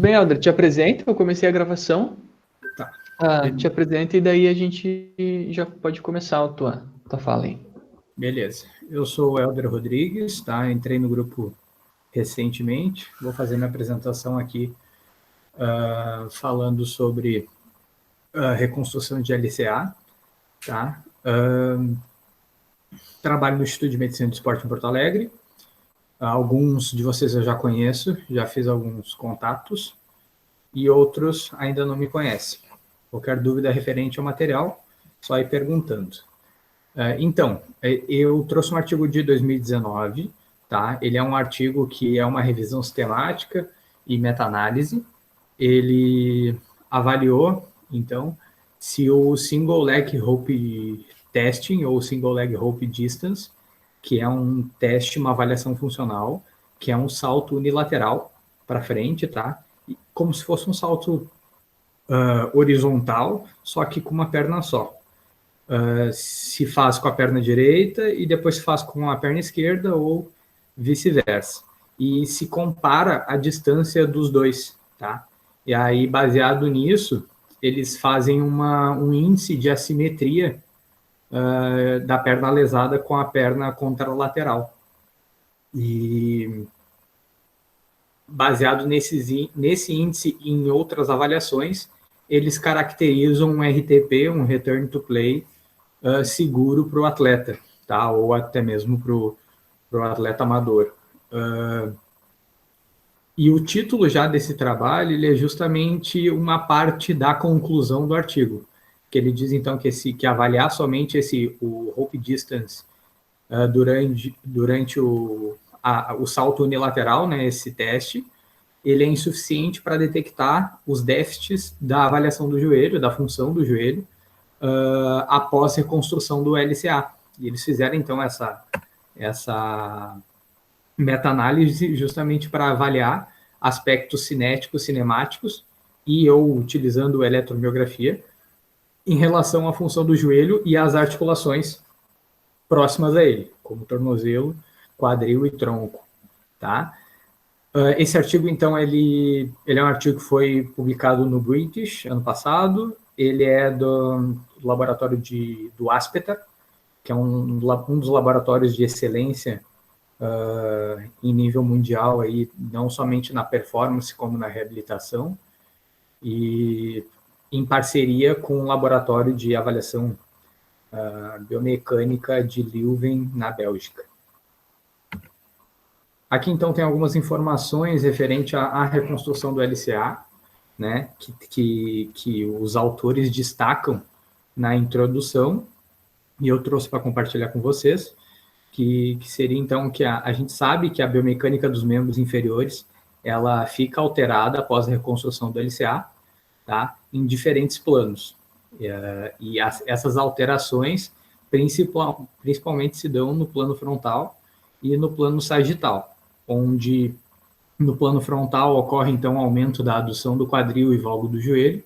bem, Helder? Te apresenta, eu comecei a gravação. Tá. Te apresenta e daí a gente já pode começar a tua fala aí. Beleza. Eu sou o Helder Rodrigues, tá? Entrei no grupo recentemente. Vou fazer minha apresentação aqui falando sobre reconstrução de LCA, tá? Trabalho no Instituto de Medicina do Esporte em Porto Alegre. Alguns de vocês eu já conheço, já fiz alguns contatos e outros ainda não me conhecem. Qualquer dúvida referente ao material, só ir perguntando. Então, eu trouxe um artigo de 2019, tá? Ele é um artigo que é uma revisão sistemática e meta-análise. Ele avaliou, então, se o single leg rope testing ou single leg rope distance, que é um teste, uma avaliação funcional, que é um salto unilateral para frente, tá? Como se fosse um salto horizontal, só que com uma perna só. Se faz com a perna direita e depois se faz com a perna esquerda ou vice-versa. E se compara a distância dos dois, tá? E aí, baseado nisso, eles fazem um índice de assimetria da perna lesada com a perna contralateral. E baseado nesse índice e em outras avaliações, eles caracterizam um RTP, um Return to Play, seguro para o atleta, tá? Ou até mesmo para o atleta amador. E o título já desse trabalho ele é justamente uma parte da conclusão do artigo, que ele diz então que avaliar somente o rope distance durante o salto unilateral, né, esse teste, ele é insuficiente para detectar os déficits da avaliação do joelho, da função do joelho, após reconstrução do LCA. E eles fizeram, então, essa meta-análise justamente para avaliar aspectos cinéticos, cinemáticos, e ou utilizando eletromiografia, em relação à função do joelho e às articulações próximas a ele, como tornozelo, quadril e tronco, tá? Esse artigo, então, ele é um artigo que foi publicado no British ano passado. Ele é do laboratório do Aspetar, que é um dos laboratórios de excelência em nível mundial, aí, não somente na performance, como na reabilitação, e em parceria com o laboratório de avaliação biomecânica de Leuven, na Bélgica. Aqui, então, tem algumas informações referente à reconstrução do LCA, né, que os autores destacam na introdução, e eu trouxe para compartilhar com vocês, que seria, então, que a gente sabe que a biomecânica dos membros inferiores, ela fica alterada após a reconstrução do LCA, tá, em diferentes planos. Essas alterações, principalmente, se dão no plano frontal e no plano sagital, onde no plano frontal ocorre, então, aumento da adução do quadril e valgo do joelho,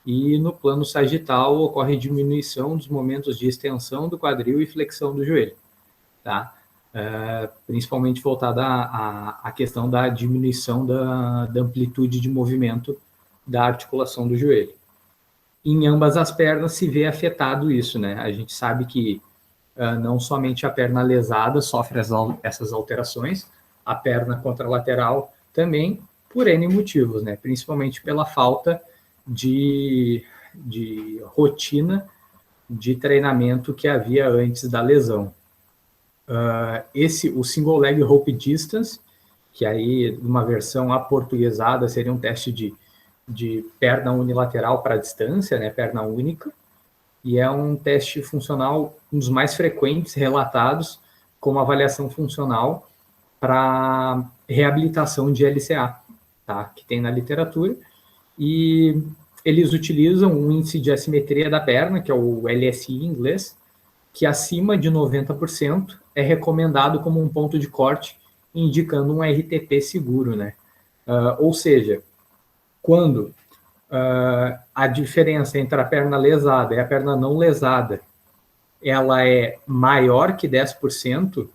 e no plano sagital ocorre diminuição dos momentos de extensão do quadril e flexão do joelho, tá? Principalmente voltada à questão da diminuição da amplitude de movimento da articulação do joelho. Em ambas as pernas se vê afetado isso, né? A gente sabe que não somente a perna lesada sofre essas alterações, a perna contralateral também, por N motivos, né? Principalmente pela falta de rotina de treinamento que havia antes da lesão. O single leg rope distance, que aí, numa versão aportuguesada, seria um teste de perna unilateral para a distância, né? Perna única, e é um teste funcional, um dos mais frequentes relatados como avaliação funcional para reabilitação de LCA, tá? Que tem na literatura, e eles utilizam um índice de assimetria da perna, que é o LSI em inglês, que acima de 90% é recomendado como um ponto de corte, indicando um RTP seguro, né? Ou seja, quando a diferença entre a perna lesada e a perna não lesada ela é maior que 10%,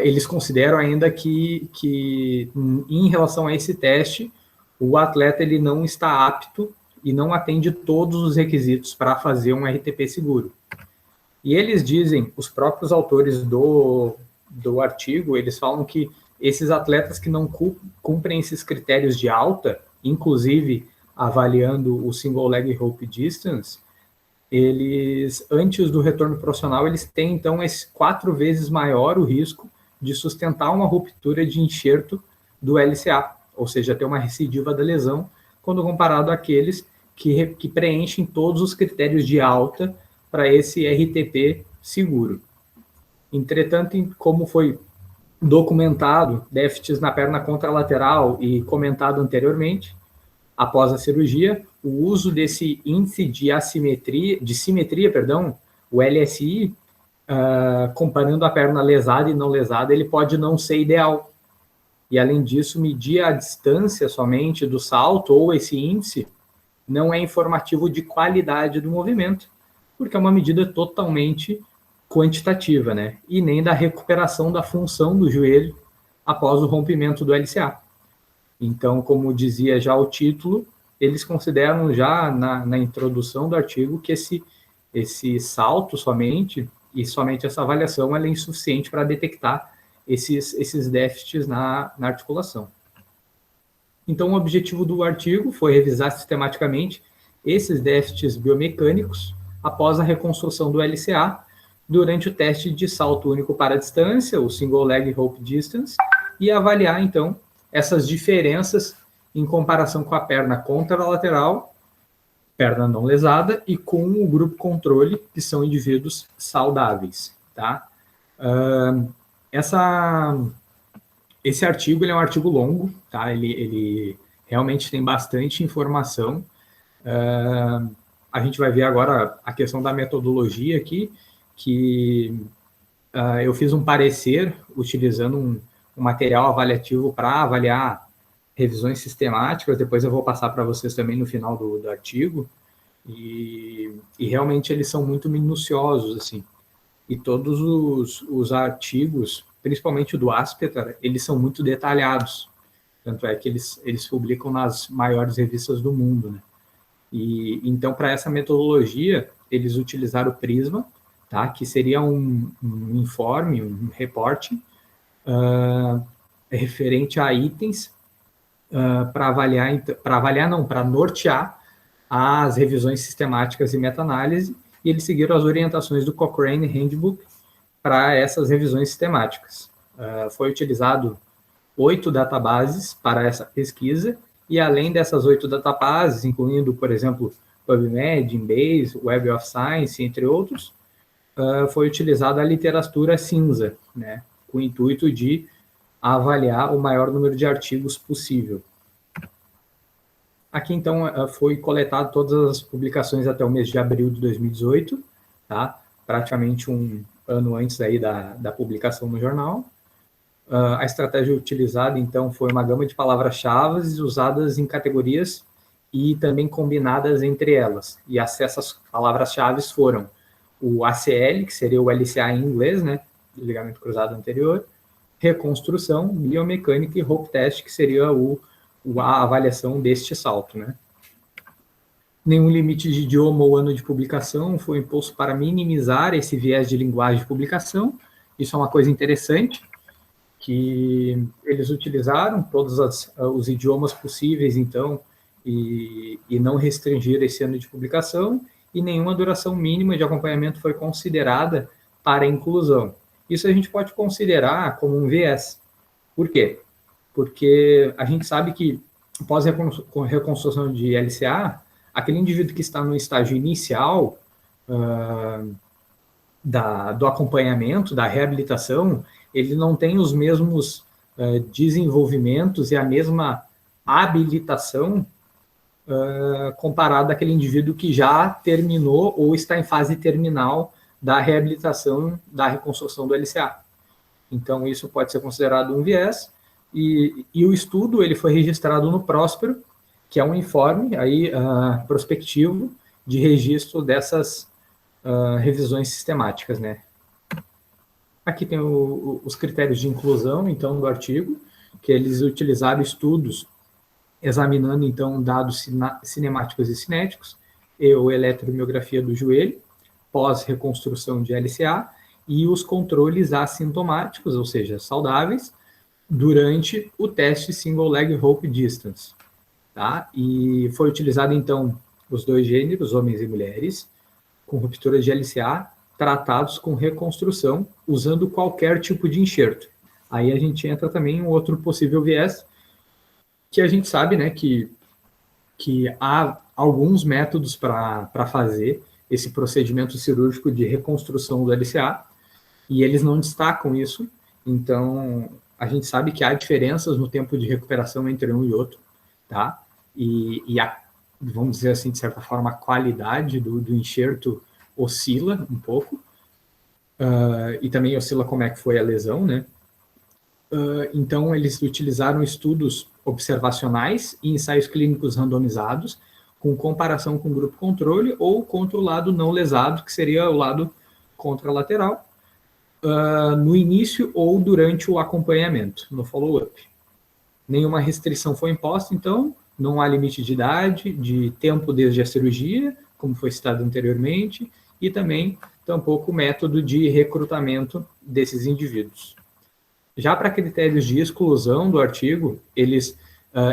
eles consideram ainda que em relação a esse teste, o atleta ele não está apto e não atende todos os requisitos para fazer um RTP seguro. E eles dizem, os próprios autores do artigo, eles falam que esses atletas que não cumprem esses critérios de alta, inclusive avaliando o single leg rope distance, eles, antes do retorno profissional, eles têm, então, 4 vezes maior o risco de sustentar uma ruptura de enxerto do LCA, ou seja, ter uma recidiva da lesão, quando comparado àqueles que preenchem todos os critérios de alta para esse RTP seguro. Entretanto, como foi documentado déficits na perna contralateral e comentado anteriormente, após a cirurgia, o uso desse índice de simetria, o LSI, comparando a perna lesada e não lesada, ele pode não ser ideal. E, além disso, medir a distância somente do salto ou esse índice não é informativo de qualidade do movimento, porque é uma medida totalmente quantitativa, né? E nem da recuperação da função do joelho após o rompimento do LCA. Então, como dizia já o título, eles consideram já na introdução do artigo que esse salto somente, e somente essa avaliação, ela é insuficiente para detectar esses déficits na articulação. Então, o objetivo do artigo foi revisar sistematicamente esses déficits biomecânicos após a reconstrução do LCA durante o teste de salto único para a distância, o single leg rope distance, e avaliar, então, essas diferenças em comparação com a perna contralateral, perna não lesada, e com o grupo controle, que são indivíduos saudáveis, tá? Esse artigo ele é um artigo longo, tá? Ele realmente tem bastante informação. A gente vai ver agora a questão da metodologia aqui, que eu fiz um parecer utilizando um material avaliativo para avaliar revisões sistemáticas, depois eu vou passar para vocês também no final do artigo, e realmente eles são muito minuciosos, assim, e todos os artigos, principalmente o do Aspetar, eles são muito detalhados, tanto é que eles publicam nas maiores revistas do mundo, né? E então, para essa metodologia, eles utilizaram o Prisma, tá? Que seria um informe, um reporte referente a itens para nortear as revisões sistemáticas e meta-análise, e eles seguiram as orientações do Cochrane Handbook para essas revisões sistemáticas. Foi utilizado 8 databases para essa pesquisa, e além dessas 8 databases, incluindo, por exemplo, PubMed, Embase, Web of Science, entre outros, foi utilizada a literatura cinza, né, com o intuito de avaliar o maior número de artigos possível. Aqui, então, foi coletado todas as publicações até o mês de abril de 2018, tá? Praticamente um ano antes aí da publicação no jornal. A estratégia utilizada, então, foi uma gama de palavras-chave usadas em categorias e também combinadas entre elas. E essas palavras-chave foram o ACL, que seria o LCA em inglês, né, ligamento cruzado anterior, reconstrução, biomecânica e rope test, que seria a avaliação deste salto, né. Nenhum limite de idioma ou ano de publicação foi imposto para minimizar esse viés de linguagem de publicação. Isso é uma coisa interessante, que eles utilizaram todos os idiomas possíveis, então, e não restringir esse ano de publicação, e nenhuma duração mínima de acompanhamento foi considerada para a inclusão. Isso a gente pode considerar como um viés. Por quê? Porque a gente sabe que, após a reconstrução de LCA, aquele indivíduo que está no estágio inicial do acompanhamento, da reabilitação, ele não tem os mesmos desenvolvimentos e a mesma habilitação comparado àquele indivíduo que já terminou ou está em fase terminal da reabilitação, da reconstrução do LCA. Então, isso pode ser considerado um viés, e o estudo ele foi registrado no Próspero, que é um informe aí, prospectivo de registro dessas revisões sistemáticas, né? Aqui tem os critérios de inclusão, então, do artigo, que eles utilizaram estudos examinando, então, dados cinemáticos e cinéticos, ou eletromiografia do joelho, pós-reconstrução de LCA, e os controles assintomáticos, ou seja, saudáveis, durante o teste Single Leg Rope Distance. Tá? E foi utilizado, então, os dois gêneros, homens e mulheres, com ruptura de LCA, tratados com reconstrução, usando qualquer tipo de enxerto. Aí a gente entra também em um outro possível viés, que a gente sabe, né, que há alguns métodos para fazer esse procedimento cirúrgico de reconstrução do LCA, e eles não destacam isso, então a gente sabe que há diferenças no tempo de recuperação entre um e outro, tá? E a, vamos dizer assim, de certa forma, a qualidade do enxerto oscila um pouco, e também oscila como é que foi a lesão, né? Então, eles utilizaram estudos observacionais e ensaios clínicos randomizados, com comparação com o grupo controle ou contra o lado não lesado, que seria o lado contralateral, no início ou durante o acompanhamento, no follow-up. Nenhuma restrição foi imposta, então, não há limite de idade, de tempo desde a cirurgia, como foi citado anteriormente, e também, tampouco, método de recrutamento desses indivíduos. Já para critérios de exclusão do artigo, eles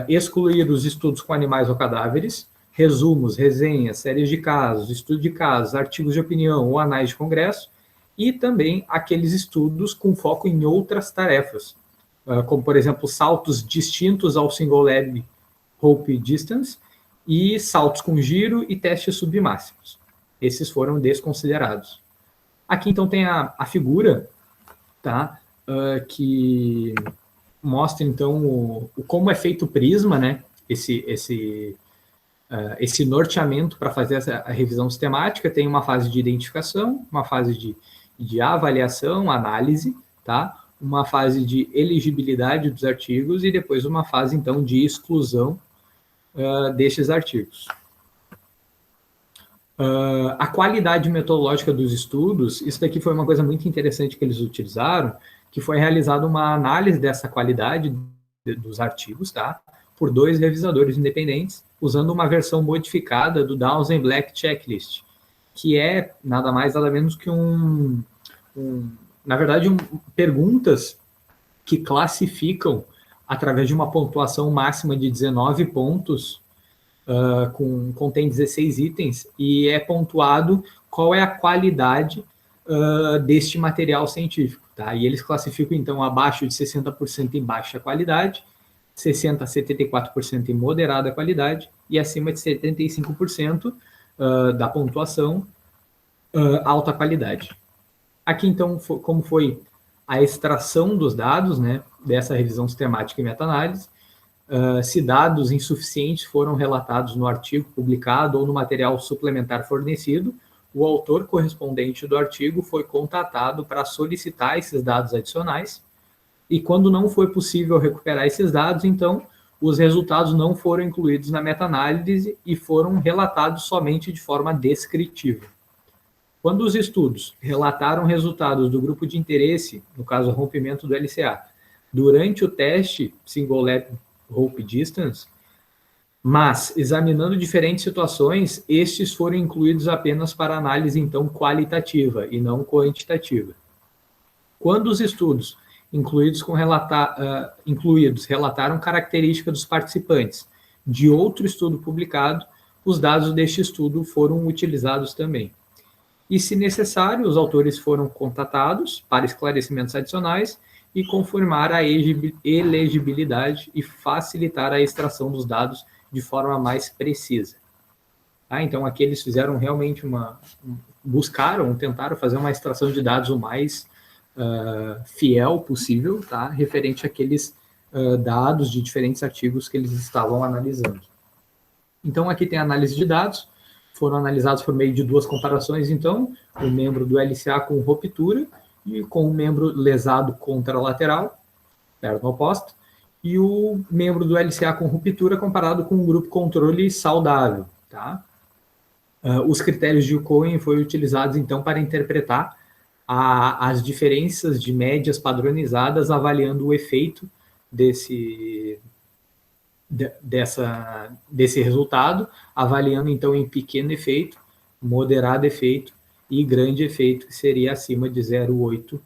excluíram os estudos com animais ou cadáveres, resumos, resenhas, séries de casos, estudo de casos, artigos de opinião ou anais de congresso, e também aqueles estudos com foco em outras tarefas, como, por exemplo, saltos distintos ao single leg rope distance e saltos com giro e testes submáximos. Esses foram desconsiderados. Aqui, então, tem a figura, tá? Que mostra, então, como é feito o prisma, né? Esse norteamento para fazer a revisão sistemática. Tem uma fase de identificação, uma fase de avaliação, análise, tá? Uma fase de elegibilidade dos artigos e depois uma fase, então, de exclusão destes artigos. A qualidade metodológica dos estudos, isso daqui foi uma coisa muito interessante que eles utilizaram, que foi realizada uma análise dessa qualidade dos artigos, tá? Por 2 revisadores independentes, usando uma versão modificada do Downs and Black Checklist, que é nada mais, nada menos que perguntas que classificam através de uma pontuação máxima de 19 pontos, contém 16 itens, e é pontuado qual é a qualidade deste material científico. Tá? E eles classificam, então, abaixo de 60% em baixa qualidade, 60% a 74% em moderada qualidade, e acima de 75% da pontuação, alta qualidade. Aqui, então, como foi a extração dos dados, né, dessa revisão sistemática e meta-análise, se dados insuficientes foram relatados no artigo publicado ou no material suplementar fornecido, o autor correspondente do artigo foi contatado para solicitar esses dados adicionais, e quando não foi possível recuperar esses dados, então, os resultados não foram incluídos na meta-análise e foram relatados somente de forma descritiva. Quando os estudos relataram resultados do grupo de interesse, no caso, o rompimento do LCA, durante o teste Single Leg Rope Distance, mas, examinando diferentes situações, estes foram incluídos apenas para análise, então, qualitativa e não quantitativa. Quando os estudos incluídos relataram características dos participantes de outro estudo publicado, os dados deste estudo foram utilizados também. E, se necessário, os autores foram contatados para esclarecimentos adicionais e confirmar a elegibilidade e facilitar a extração dos dados de forma mais precisa. Então, aqui eles fizeram realmente tentaram fazer uma extração de dados o mais fiel possível, tá? Referente àqueles dados de diferentes artigos que eles estavam analisando. Então, aqui tem a análise de dados, foram analisados por meio de 2 comparações, então, o membro do LCA com ruptura e com o membro lesado contralateral, perna oposta, e o membro do LCA com ruptura comparado com o grupo controle saudável. Tá? Os critérios de Cohen foram utilizados, então, para interpretar as diferenças de médias padronizadas, avaliando o efeito desse resultado, avaliando então em pequeno efeito, moderado efeito e grande efeito, que seria acima de 0,8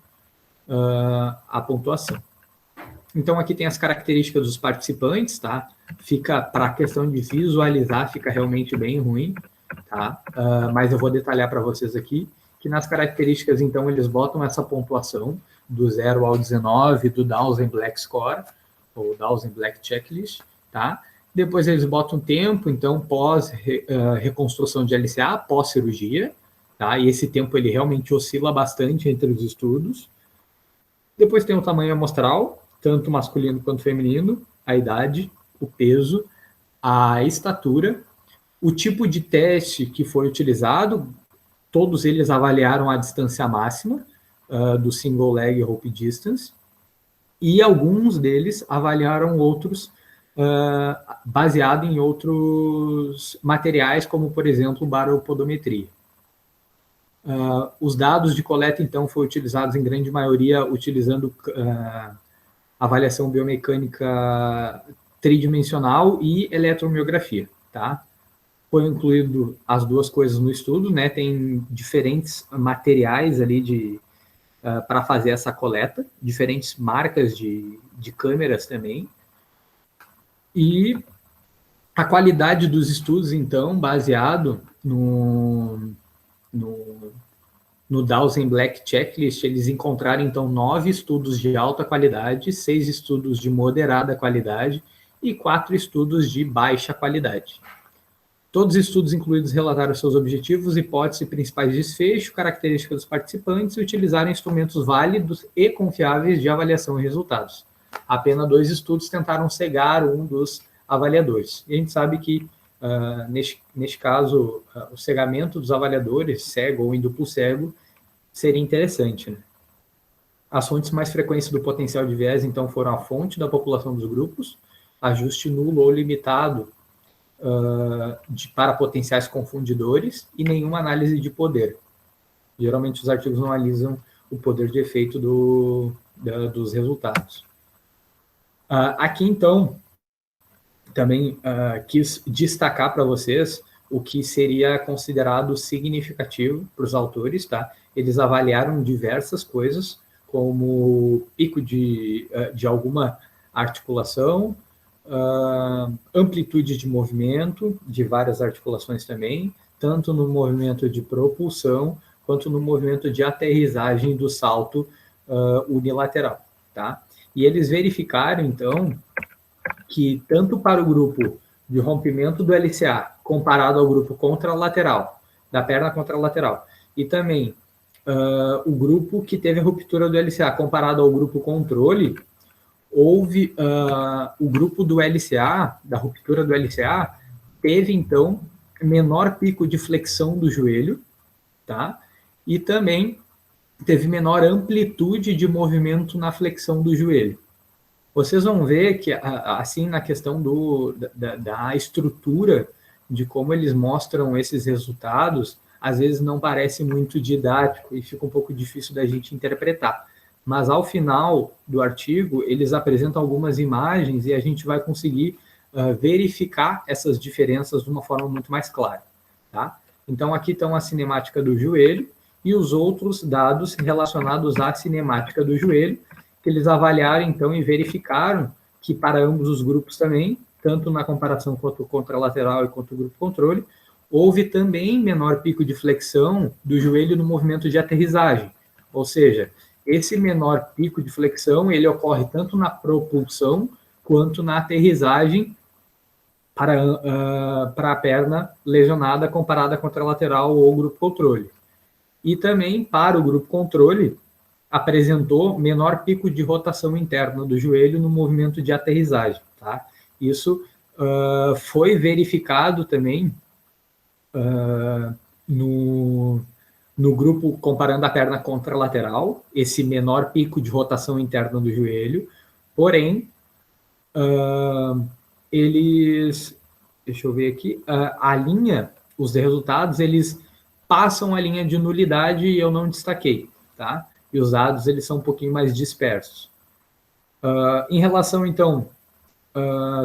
a pontuação. Então aqui tem as características dos participantes, tá? Fica, para a questão de visualizar, fica realmente bem ruim, tá? Mas eu vou detalhar para vocês aqui, que nas características, então, eles botam essa pontuação do 0 ao 19 do Dawson Black Score, ou Dawson Black Checklist, tá? Depois eles botam tempo, então, pós reconstrução de LCA, pós cirurgia, tá? E esse tempo ele realmente oscila bastante entre os estudos. Depois tem o tamanho amostral, tanto masculino quanto feminino, a idade, o peso, a estatura, o tipo de teste que foi utilizado, todos eles avaliaram a distância máxima do single leg rope distance, e alguns deles avaliaram outros baseado em outros materiais, como, por exemplo, baropodometria. Os dados de coleta, então, foram utilizados em grande maioria utilizando avaliação biomecânica tridimensional e eletromiografia, tá? Foi incluído as duas coisas no estudo, né? Tem diferentes materiais ali para fazer essa coleta, diferentes marcas de câmeras também. E a qualidade dos estudos, então, baseado no Dawson Black Checklist, eles encontraram, então, 9 estudos de alta qualidade, 6 estudos de moderada qualidade e 4 estudos de baixa qualidade. Todos os estudos incluídos relataram seus objetivos, hipóteses e principais desfechos, características dos participantes e utilizaram instrumentos válidos e confiáveis de avaliação e resultados. Apenas 2 estudos tentaram cegar um dos avaliadores. E a gente sabe que, neste caso, o cegamento dos avaliadores, cego ou em duplo cego, seria interessante, né? As fontes mais frequentes do potencial de viés, então, foram a fonte da população dos grupos, ajuste nulo ou limitado para potenciais confundidores e nenhuma análise de poder. Geralmente os artigos não analisam o poder de efeito dos resultados. Aqui, então, também quis destacar para vocês o que seria considerado significativo para os autores, tá? Eles avaliaram diversas coisas, como pico de alguma articulação, amplitude de movimento de várias articulações também, tanto no movimento de propulsão quanto no movimento de aterrissagem do salto unilateral, tá? E eles verificaram, então, que tanto para o grupo de rompimento do LCA, comparado ao grupo contralateral, da perna contralateral, e também o grupo que teve a ruptura do LCA, comparado ao grupo controle, houve o grupo do LCA, da ruptura do LCA, teve, então, menor pico de flexão do joelho, tá? E também teve menor amplitude de movimento na flexão do joelho. Vocês vão ver que, assim, na questão da estrutura, de como eles mostram esses resultados, às vezes não parece muito didático e fica um pouco difícil da gente interpretar. Mas, ao final do artigo, eles apresentam algumas imagens e a gente vai conseguir verificar essas diferenças de uma forma muito mais clara, tá? Então, aqui estão a cinemática do joelho e os outros dados relacionados à cinemática do joelho, que eles avaliaram, então, e verificaram que para ambos os grupos também, tanto na comparação quanto o contralateral e quanto o grupo controle, houve também menor pico de flexão do joelho no movimento de aterrissagem. Ou seja, esse menor pico de flexão, ele ocorre tanto na propulsão quanto na aterrissagem para a perna lesionada comparada à contralateral ou grupo controle. E também, para o grupo controle, apresentou menor pico de rotação interna do joelho no movimento de aterrissagem, tá? Isso foi verificado também no grupo comparando a perna contralateral, esse menor pico de rotação interna do joelho, porém, eles, deixa eu ver aqui, a linha, os resultados, eles passam a linha de nulidade e eu não destaquei. tá? E os dados, eles são um pouquinho mais dispersos. Em relação, então,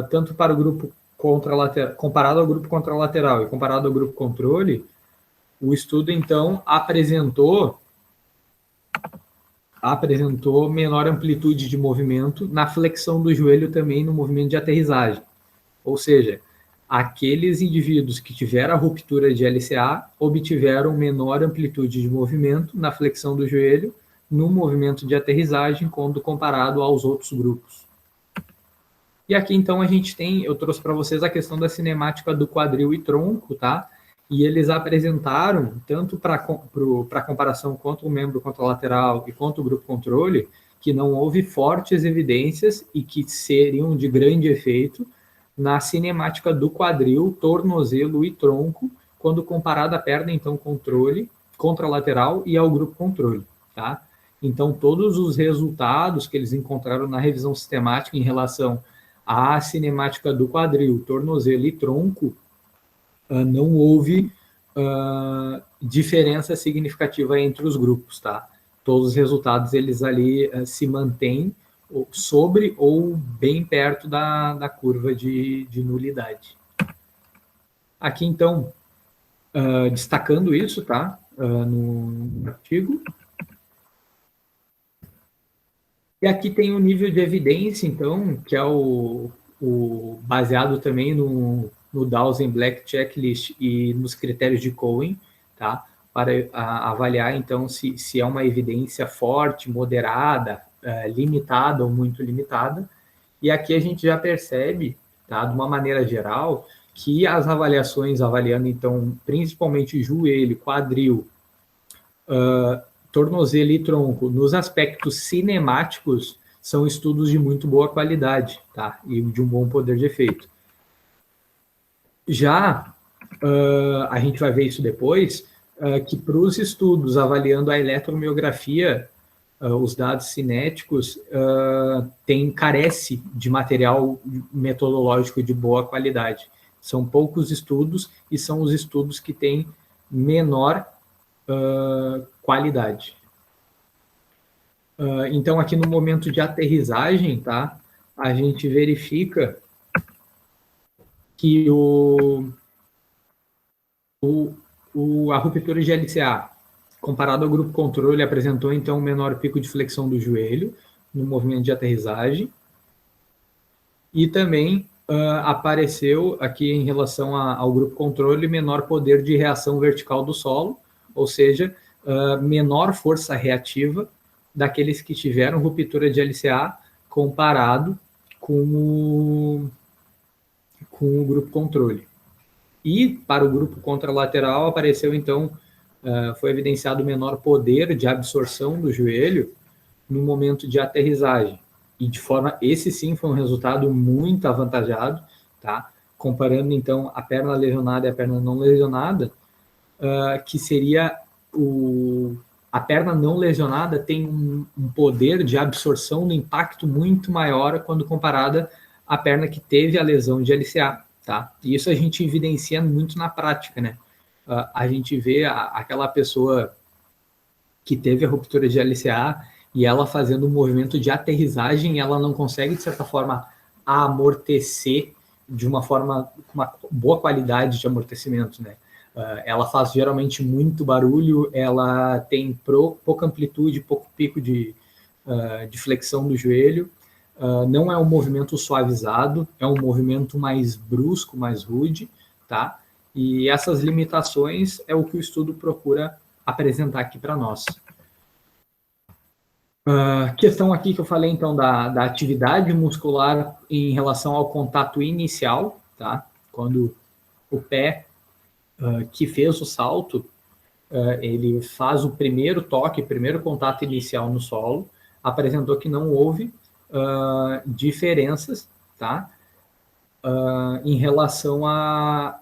tanto para o grupo contralateral, comparado ao grupo contralateral e comparado ao grupo controle, o estudo, então, apresentou menor amplitude de movimento na flexão do joelho também no movimento de aterrissagem. Ou seja, aqueles indivíduos que tiveram a ruptura de LCA obtiveram menor amplitude de movimento na flexão do joelho no movimento de aterrissagem quando comparado aos outros grupos. E aqui, então, eu trouxe para vocês a questão da cinemática do quadril e tronco, tá? E eles apresentaram, tanto para comparação contra o membro contralateral e contra o grupo controle, que não houve fortes evidências e que seriam de grande efeito na cinemática do quadril, tornozelo e tronco, quando comparado à perna, então, controle, contralateral e ao grupo controle, tá? Então, todos os resultados que eles encontraram na revisão sistemática em relação à cinemática do quadril, tornozelo e tronco, não houve diferença significativa entre os grupos, tá? Todos os resultados, eles ali se mantêm sobre ou bem perto da curva de nulidade. Aqui, então, destacando isso, tá? No artigo. E aqui tem o nível de evidência, então, que é o baseado também no Dawson Black Checklist e nos critérios de Cohen, tá? Para avaliar, então, se é uma evidência forte, moderada, limitada ou muito limitada. E aqui a gente já percebe, tá, de uma maneira geral, que as avaliações avaliando, então, principalmente joelho, quadril, tornozelo e tronco, nos aspectos cinemáticos, são estudos de muito boa qualidade, tá? E de um bom poder de efeito. Já, a gente vai ver isso depois, que para os estudos avaliando a eletromiografia, os dados cinéticos, carece de material metodológico de boa qualidade. São poucos estudos e são os estudos que têm menor qualidade. Então, aqui no momento de aterrissagem, tá, a gente verifica que a ruptura de LCA, comparado ao grupo controle, apresentou, então, um menor pico de flexão do joelho no movimento de aterrissagem. E também apareceu aqui, em relação ao grupo controle, menor poder de reação vertical do solo, ou seja, menor força reativa daqueles que tiveram ruptura de LCA comparado com o grupo controle. E para o grupo contralateral apareceu, então, foi evidenciado menor poder de absorção do joelho no momento de aterrissagem. E esse sim foi um resultado muito avantajado, tá? Comparando, então, a perna lesionada e a perna não lesionada, que seria a perna não lesionada tem um poder de absorção do impacto muito maior quando comparada à perna que teve a lesão de LCA, tá? E isso a gente evidencia muito na prática, né? A gente vê aquela pessoa que teve a ruptura de LCA e ela fazendo um movimento de aterrissagem, ela não consegue, de certa forma, amortecer de uma forma, com uma boa qualidade de amortecimento, né? Ela faz geralmente muito barulho, ela tem pouca amplitude, pouco pico de flexão do joelho, não é um movimento suavizado, é um movimento mais brusco, mais rude, tá? E essas limitações é o que o estudo procura apresentar aqui para nós. Questão aqui que eu falei, então, da atividade muscular em relação ao contato inicial, tá? Quando o pé que fez o salto, ele faz o primeiro toque, primeiro contato inicial no solo, apresentou que não houve diferenças, tá? Em relação à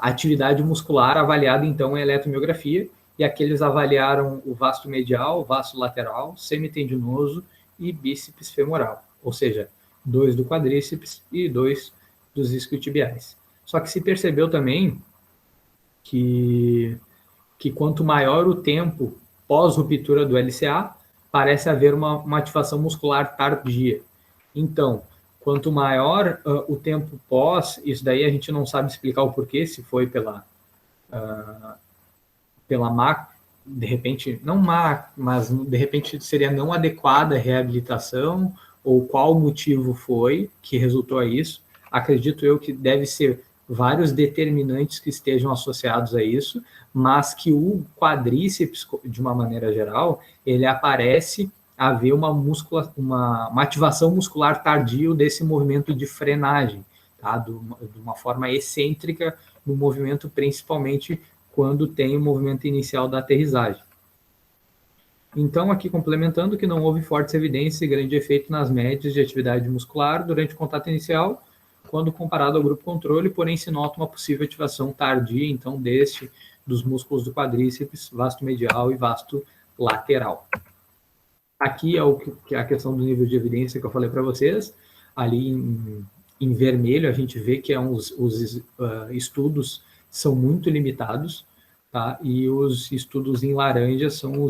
atividade muscular avaliada, então, em eletromiografia, e aqueles avaliaram o vasto medial, vasto lateral, semitendinoso e bíceps femoral, ou seja, 2 do quadríceps e 2 dos isquiotibiais. Só que se percebeu também que quanto maior o tempo pós-ruptura do LCA, parece haver uma ativação muscular tardia. Então, quanto maior o tempo pós, isso daí a gente não sabe explicar o porquê, se foi pela má, de repente, não má, mas de repente seria não adequada a reabilitação, ou qual motivo foi que resultou a isso. Acredito eu que deve ser vários determinantes que estejam associados a isso, mas que o quadríceps, de uma maneira geral, ele aparece haver uma ativação muscular tardio desse movimento de frenagem, tá? De uma forma excêntrica no movimento, principalmente quando tem o movimento inicial da aterrissagem. Então, aqui complementando que não houve fortes evidências de grande efeito nas médias de atividade muscular durante o contato inicial, quando comparado ao grupo controle, porém se nota uma possível ativação tardia, então, dos músculos do quadríceps, vasto medial e vasto lateral. Aqui é a questão do nível de evidência que eu falei para vocês. Ali em vermelho, a gente vê que os estudos são muito limitados, tá? E os estudos em laranja são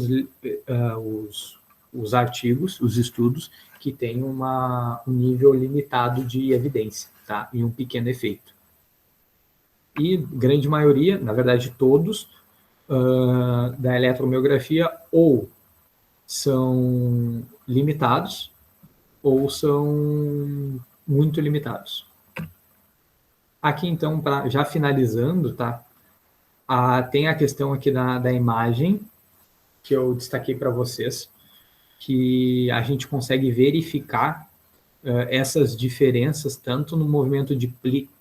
os artigos, os estudos que têm um nível limitado de evidência, tá? E um pequeno efeito. E grande maioria, na verdade todos, da eletromiografia ou são limitados ou são muito limitados. Aqui, então, já finalizando, tá? Tem a questão aqui da imagem, que eu destaquei para vocês, que a gente consegue verificar essas diferenças tanto no movimento de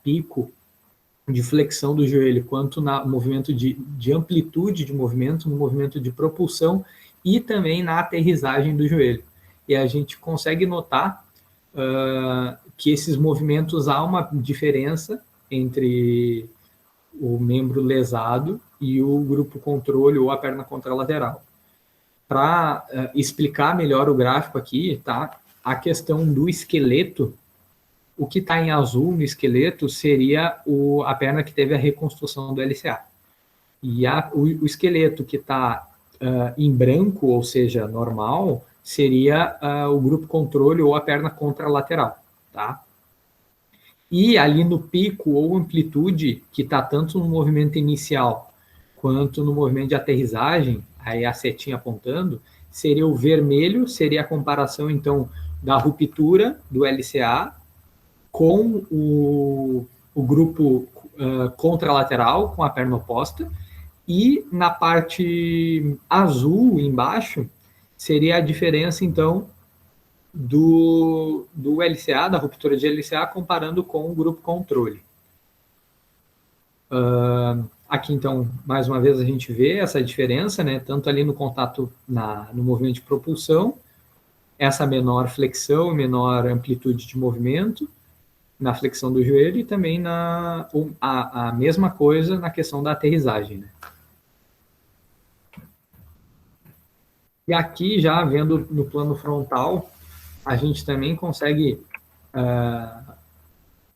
pico, de flexão do joelho, quanto no movimento de amplitude de movimento, no movimento de propulsão e também na aterrissagem do joelho. E a gente consegue notar que esses movimentos há uma diferença entre o membro lesado e o grupo controle ou a perna contralateral. Para explicar melhor o gráfico aqui, tá? A questão do esqueleto, o que está em azul no esqueleto seria a perna que teve a reconstrução do LCA. E o esqueleto que está em branco, ou seja, normal, seria o grupo controle ou a perna contralateral, tá? E ali no pico ou amplitude, que está tanto no movimento inicial quanto no movimento de aterrissagem, aí a setinha apontando, seria o vermelho, seria a comparação, então, da ruptura do LCA com o grupo contralateral, com a perna oposta, e na parte azul, embaixo, seria a diferença, então, do LCA, da ruptura de LCA, comparando com o grupo controle. Aqui, então, mais uma vez, a gente vê essa diferença, né? Tanto ali no contato, no movimento de propulsão, essa menor flexão e menor amplitude de movimento na flexão do joelho, e também a mesma coisa na questão da aterrissagem, né? E aqui, já vendo no plano frontal, a gente também consegue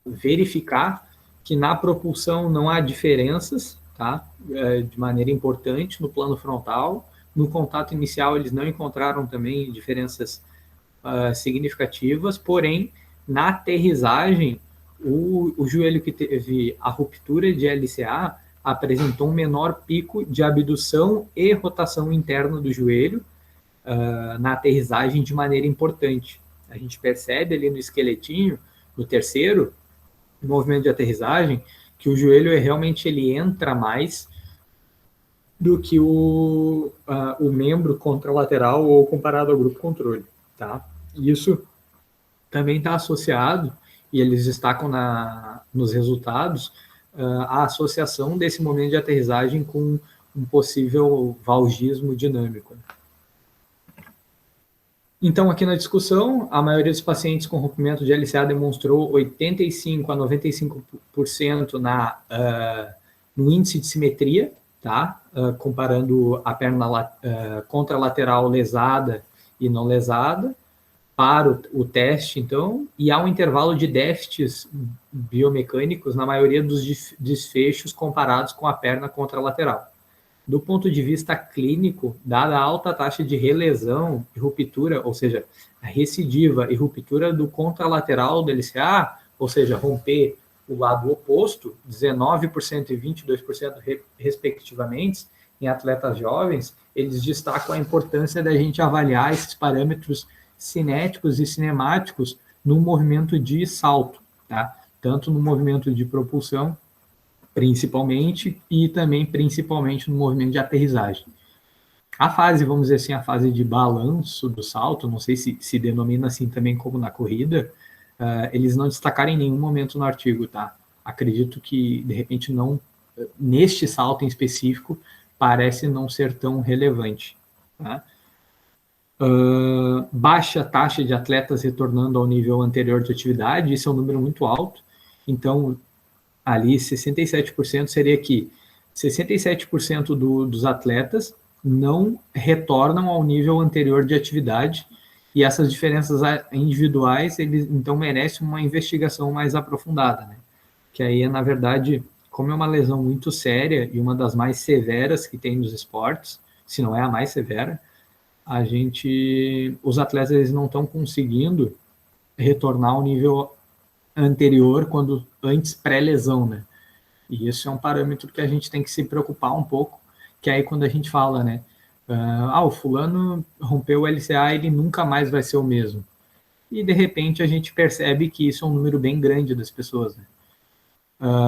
verificar que na propulsão não há diferenças, tá? De maneira importante no plano frontal. No contato inicial, eles não encontraram também diferenças significativas, porém, na aterrissagem, o joelho que teve a ruptura de LCA apresentou um menor pico de abdução e rotação interna do joelho na aterrissagem de maneira importante. A gente percebe ali no esqueletinho, no terceiro, no movimento de aterrissagem, que o joelho realmente ele entra mais do que o membro contralateral ou comparado ao grupo controle, tá? Isso também está associado, e eles destacam nos resultados, a associação desse momento de aterrissagem com um possível valgismo dinâmico. Então, aqui na discussão, a maioria dos pacientes com rompimento de LCA demonstrou 85% a 95% no índice de simetria, tá? Comparando a perna contralateral lesada e não lesada, para o teste, então, e há um intervalo de déficits biomecânicos na maioria dos desfechos comparados com a perna contralateral. Do ponto de vista clínico, dada a alta taxa de relesão e ruptura, ou seja, a recidiva e ruptura do contralateral do LCA, ou seja, romper o lado oposto, 19% e 22% respectivamente, em atletas jovens, eles destacam a importância da gente avaliar esses parâmetros cinéticos e cinemáticos no movimento de salto, tá? Tanto no movimento de propulsão, principalmente, e também principalmente no movimento de aterrissagem. A fase, vamos dizer assim, a fase de balanço do salto, não sei se denomina assim também como na corrida, eles não destacaram em nenhum momento no artigo, tá? Acredito que, de repente, não, neste salto em específico, parece não ser tão relevante, tá? Baixa taxa de atletas retornando ao nível anterior de atividade, isso é um número muito alto, então, ali 67% seria que 67% dos atletas não retornam ao nível anterior de atividade, e essas diferenças individuais, eles então merecem uma investigação mais aprofundada, né? Que aí, na verdade, como é uma lesão muito séria e uma das mais severas que tem nos esportes, se não é a mais severa, os atletas eles não estão conseguindo retornar ao nível anterior quando antes pré-lesão, né? E isso é um parâmetro que a gente tem que se preocupar um pouco, que aí quando a gente fala, né, o fulano rompeu o LCA, ele nunca mais vai ser o mesmo. E de repente a gente percebe que isso é um número bem grande das pessoas, né?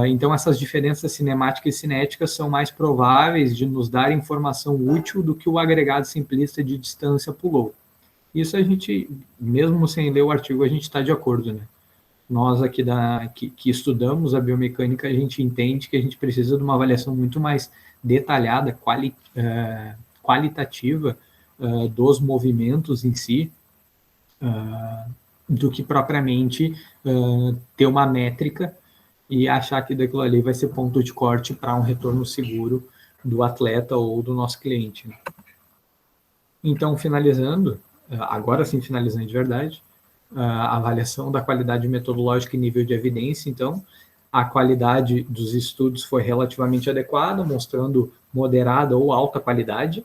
Então essas diferenças cinemáticas e cinéticas são mais prováveis de nos dar informação útil do que o agregado simplista de distância pulou. Isso a gente, mesmo sem ler o artigo, a gente está de acordo, né? Nós aqui que estudamos a biomecânica, a gente entende que a gente precisa de uma avaliação muito mais detalhada, qualitativa dos movimentos em si, do que propriamente ter uma métrica e achar que daquilo ali vai ser ponto de corte para um retorno seguro do atleta ou do nosso cliente, né? Então, finalizando, agora sim finalizando de verdade, a avaliação da qualidade metodológica e nível de evidência. Então, a qualidade dos estudos foi relativamente adequada, mostrando moderada ou alta qualidade.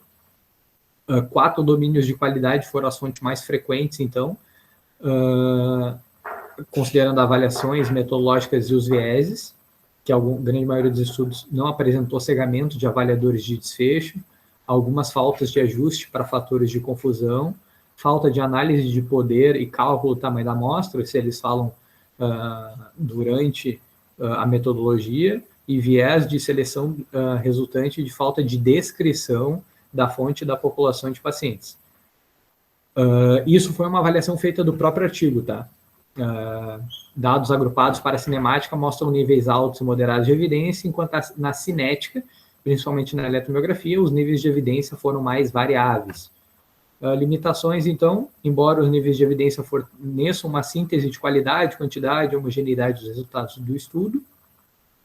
4 domínios de qualidade foram as fontes mais frequentes, então, considerando avaliações metodológicas e os vieses, que a grande maioria dos estudos não apresentou cegamento de avaliadores de desfecho, algumas faltas de ajuste para fatores de confusão, falta de análise de poder e cálculo do tamanho da amostra, se eles falam durante a metodologia, e viés de seleção resultante de falta de descrição da fonte da população de pacientes. Isso foi uma avaliação feita do próprio artigo, tá? Dados agrupados para a cinemática mostram níveis altos e moderados de evidência, enquanto na cinética, principalmente na eletromiografia, os níveis de evidência foram mais variáveis. Limitações, então, embora os níveis de evidência forneçam uma síntese de qualidade, quantidade e homogeneidade dos resultados do estudo,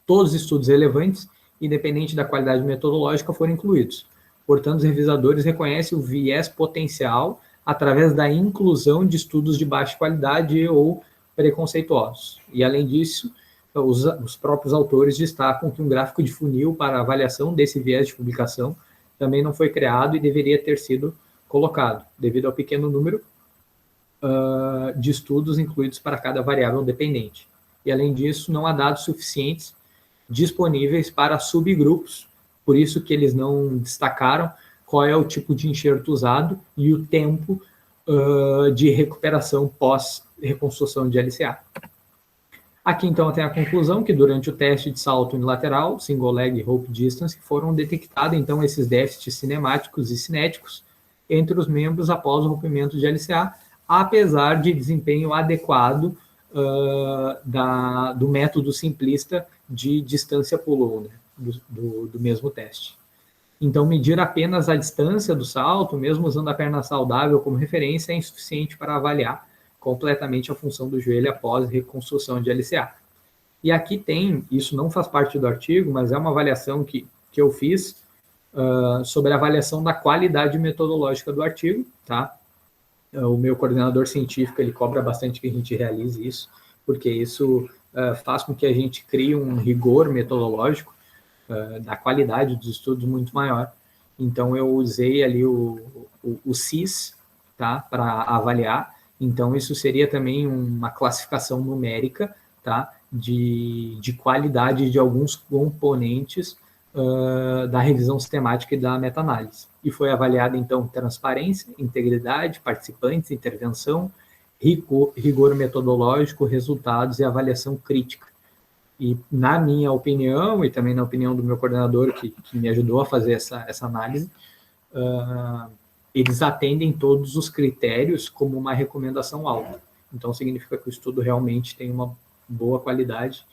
todos os estudos relevantes, independente da qualidade metodológica, foram incluídos. Portanto, os revisadores reconhecem o viés potencial através da inclusão de estudos de baixa qualidade ou preconceituosos. E, além disso, os próprios autores destacam que um gráfico de funil para avaliação desse viés de publicação também não foi criado e deveria ter sido colocado, devido ao pequeno número de estudos incluídos para cada variável dependente. E, além disso, não há dados suficientes disponíveis para subgrupos, por isso que eles não destacaram qual é o tipo de enxerto usado e o tempo de recuperação pós-reconstrução de LCA. Aqui, então, tem a conclusão que durante o teste de salto unilateral, single leg rope distance, foram detectados, então, esses déficits cinemáticos e cinéticos entre os membros após o rompimento de LCA, apesar de desempenho adequado do método simplista de distância pull-on, né, do mesmo teste. Então, medir apenas a distância do salto, mesmo usando a perna saudável como referência, é insuficiente para avaliar completamente a função do joelho após reconstrução de LCA. E aqui tem, isso não faz parte do artigo, mas é uma avaliação que eu fiz sobre a avaliação da qualidade metodológica do artigo, tá? O meu coordenador científico, ele cobra bastante que a gente realize isso, porque isso faz com que a gente crie um rigor metodológico, da qualidade dos estudos muito maior. Então, eu usei ali o CIS, tá, para avaliar. Então, isso seria também uma classificação numérica, tá, de qualidade de alguns componentes da revisão sistemática e da meta-análise. E foi avaliada, então, transparência, integridade, participantes, intervenção, rigor metodológico, resultados e avaliação crítica. E, na minha opinião, e também na opinião do meu coordenador, que me ajudou a fazer essa análise, eles atendem todos os critérios como uma recomendação alta. Então, significa que o estudo realmente tem uma boa qualidade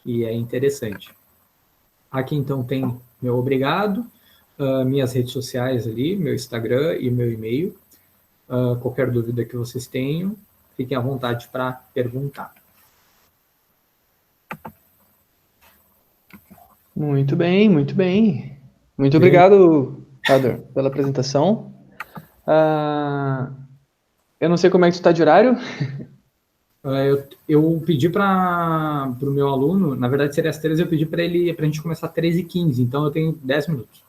e é interessante. Aqui, então, tem meu obrigado, minhas redes sociais ali, meu Instagram e meu e-mail. Qualquer dúvida que vocês tenham, fiquem à vontade para perguntar. Muito bem, muito bem. Muito obrigado, Helder, pela apresentação. Eu não sei como é que tu está de horário. Eu pedi para o meu aluno, na verdade seria às 13, eu pedi para a gente começar às 13h15, então eu tenho 10 minutos.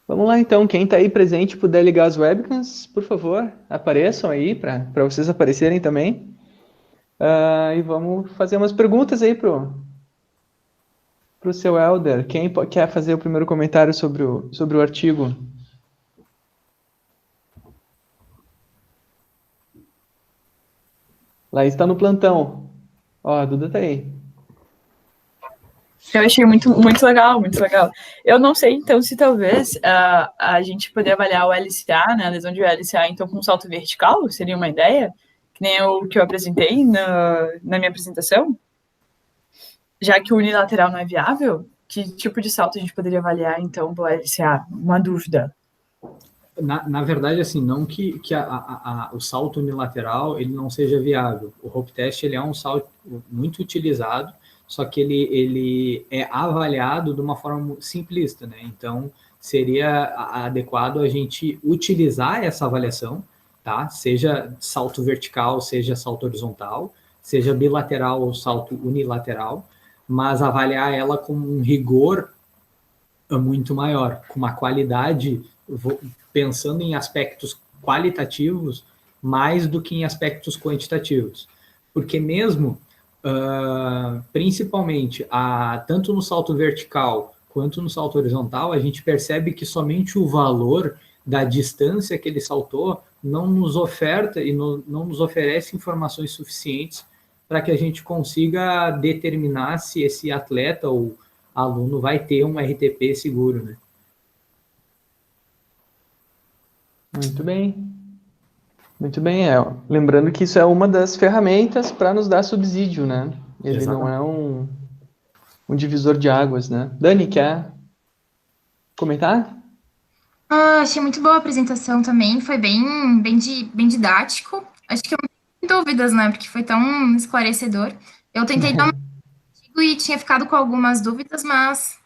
Vamos lá, então. Quem está aí presente puder ligar as webcams, por favor, apareçam aí para vocês aparecerem também. E vamos fazer umas perguntas aí pro seu Helder. Quem quer fazer o primeiro comentário sobre o artigo? Laís está no plantão. Ó, a Duda está aí. Eu achei muito, muito legal, muito legal. Eu não sei, então, se talvez a gente poder avaliar o LCA, né, a lesão de LCA, então, com salto vertical, seria uma ideia? Que nem o que eu apresentei na minha apresentação? Já que o unilateral não é viável, que tipo de salto a gente poderia avaliar, então, do LCA? Uma dúvida. Na verdade, assim, não que o salto unilateral ele não seja viável. O rope test ele é um salto muito utilizado, só que ele é avaliado de uma forma simplista, né? Então, seria adequado a gente utilizar essa avaliação, tá? Seja salto vertical, seja salto horizontal, seja bilateral ou salto unilateral, mas avaliar ela com um rigor muito maior, com uma qualidade, pensando em aspectos qualitativos mais do que em aspectos quantitativos. Porque mesmo, principalmente, tanto no salto vertical quanto no salto horizontal, a gente percebe que somente o valor da distância que ele saltou não nos oferta e não nos oferece informações suficientes para que a gente consiga determinar se esse atleta ou aluno vai ter um RTP seguro, né? Muito bem. Muito bem, lembrando que isso é uma das ferramentas para nos dar subsídio, né? Ele Exatamente. Não é um divisor de águas, né? Dani, quer comentar? Achei muito boa a apresentação também, foi bem didático. Acho que eu não tive dúvidas, né? Porque foi tão esclarecedor. Eu tentei dar um e tinha ficado com algumas dúvidas, mas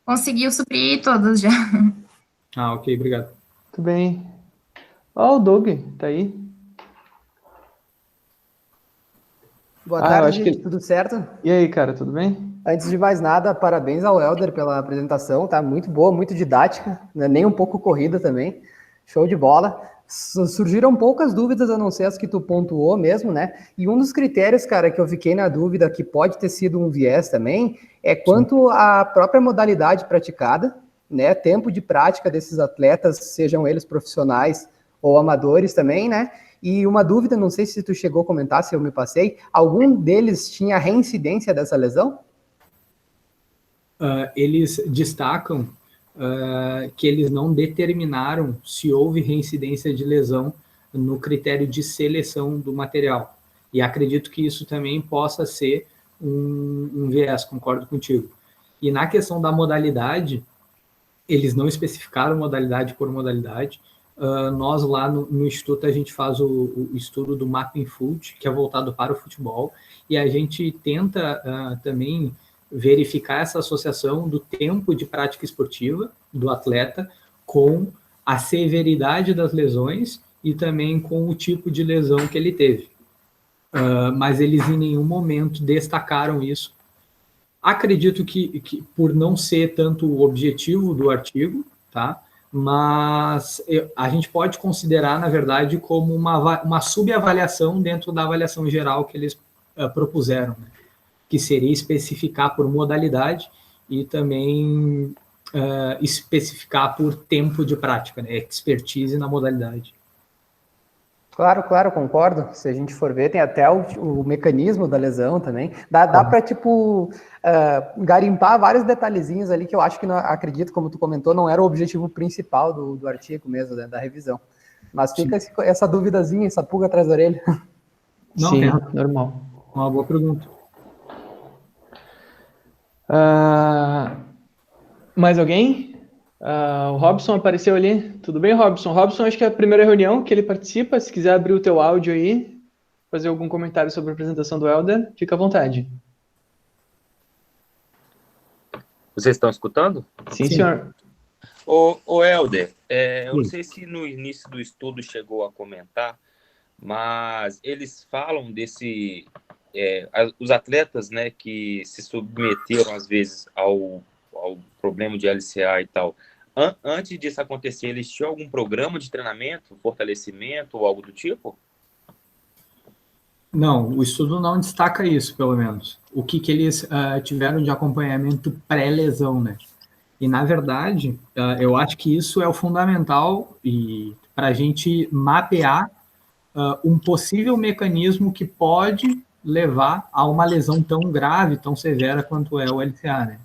conseguiu suprir todas já. Ok, obrigado. Muito bem. O Doug, tá aí. Boa tarde, tudo certo? E aí, cara, tudo bem? Antes de mais nada, parabéns ao Helder pela apresentação, tá muito boa, muito didática, né? Nem um pouco corrida também, show de bola. Surgiram poucas dúvidas, a não ser as que tu pontuou mesmo, né? E um dos critérios, cara, que eu fiquei na dúvida, que pode ter sido um viés também, é quanto à própria modalidade praticada, né? Tempo de prática desses atletas, sejam eles profissionais ou amadores também, né? E uma dúvida, não sei se tu chegou a comentar, se eu me passei, algum deles tinha reincidência dessa lesão? Eles destacam que eles não determinaram se houve reincidência de lesão no critério de seleção do material. E acredito que isso também possa ser um viés, concordo contigo. E na questão da modalidade, eles não especificaram modalidade por modalidade. Nós lá no Instituto, a gente faz o estudo do Mapping Foot, que é voltado para o futebol, e a gente tenta também verificar essa associação do tempo de prática esportiva do atleta com a severidade das lesões e também com o tipo de lesão que ele teve. Mas eles em nenhum momento destacaram isso. Acredito que por não ser tanto o objetivo do artigo, tá? Mas a gente pode considerar, na verdade, como uma subavaliação dentro da avaliação geral que eles propuseram, né? Que seria especificar por modalidade e também especificar por tempo de prática, né? Expertise na modalidade. Claro, concordo. Se a gente for ver, tem até o mecanismo da lesão também. Dá para, tipo, garimpar vários detalhezinhos ali que eu acho que, não, acredito, como tu comentou, não era o objetivo principal do artigo mesmo, né, da revisão. Mas fica essa duvidazinha, essa pulga atrás da orelha. Não, Sim, normal. Uma boa pergunta. Mais alguém? O Robson apareceu ali. Tudo bem, Robson? Robson, acho que é a primeira reunião que ele participa. Se quiser abrir o teu áudio aí, fazer algum comentário sobre a apresentação do Helder, fica à vontade. Vocês estão escutando? Sim, senhor. Ô Helder, eu não sei se no início do estudo chegou a comentar, mas eles falam os atletas, né, que se submeteram às vezes ao problema de LCA e tal. Antes disso acontecer, eles tinham algum programa de treinamento, fortalecimento ou algo do tipo? Não, o estudo não destaca isso, pelo menos. O que eles tiveram de acompanhamento pré-lesão, né? E, na verdade, eu acho que isso é o fundamental para a gente mapear um possível mecanismo que pode levar a uma lesão tão grave, tão severa quanto é o LCA, né?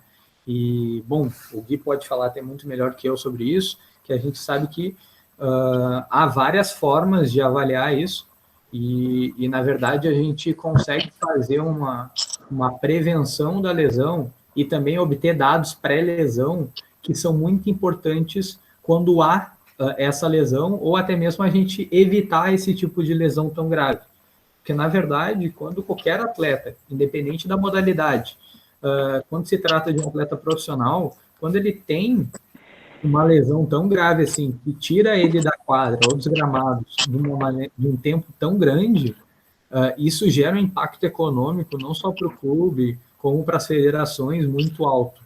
E, bom, o Gui pode falar até muito melhor que eu sobre isso, que a gente sabe que há várias formas de avaliar isso e, na verdade, a gente consegue fazer uma prevenção da lesão e também obter dados pré-lesão que são muito importantes quando há essa lesão ou até mesmo a gente evitar esse tipo de lesão tão grave. Porque, na verdade, quando qualquer atleta, independente da modalidade, quando se trata de um atleta profissional, quando ele tem uma lesão tão grave assim, que tira ele da quadra ou dos gramados de um tempo tão grande, isso gera um impacto econômico não só para o clube, como para as federações muito alto.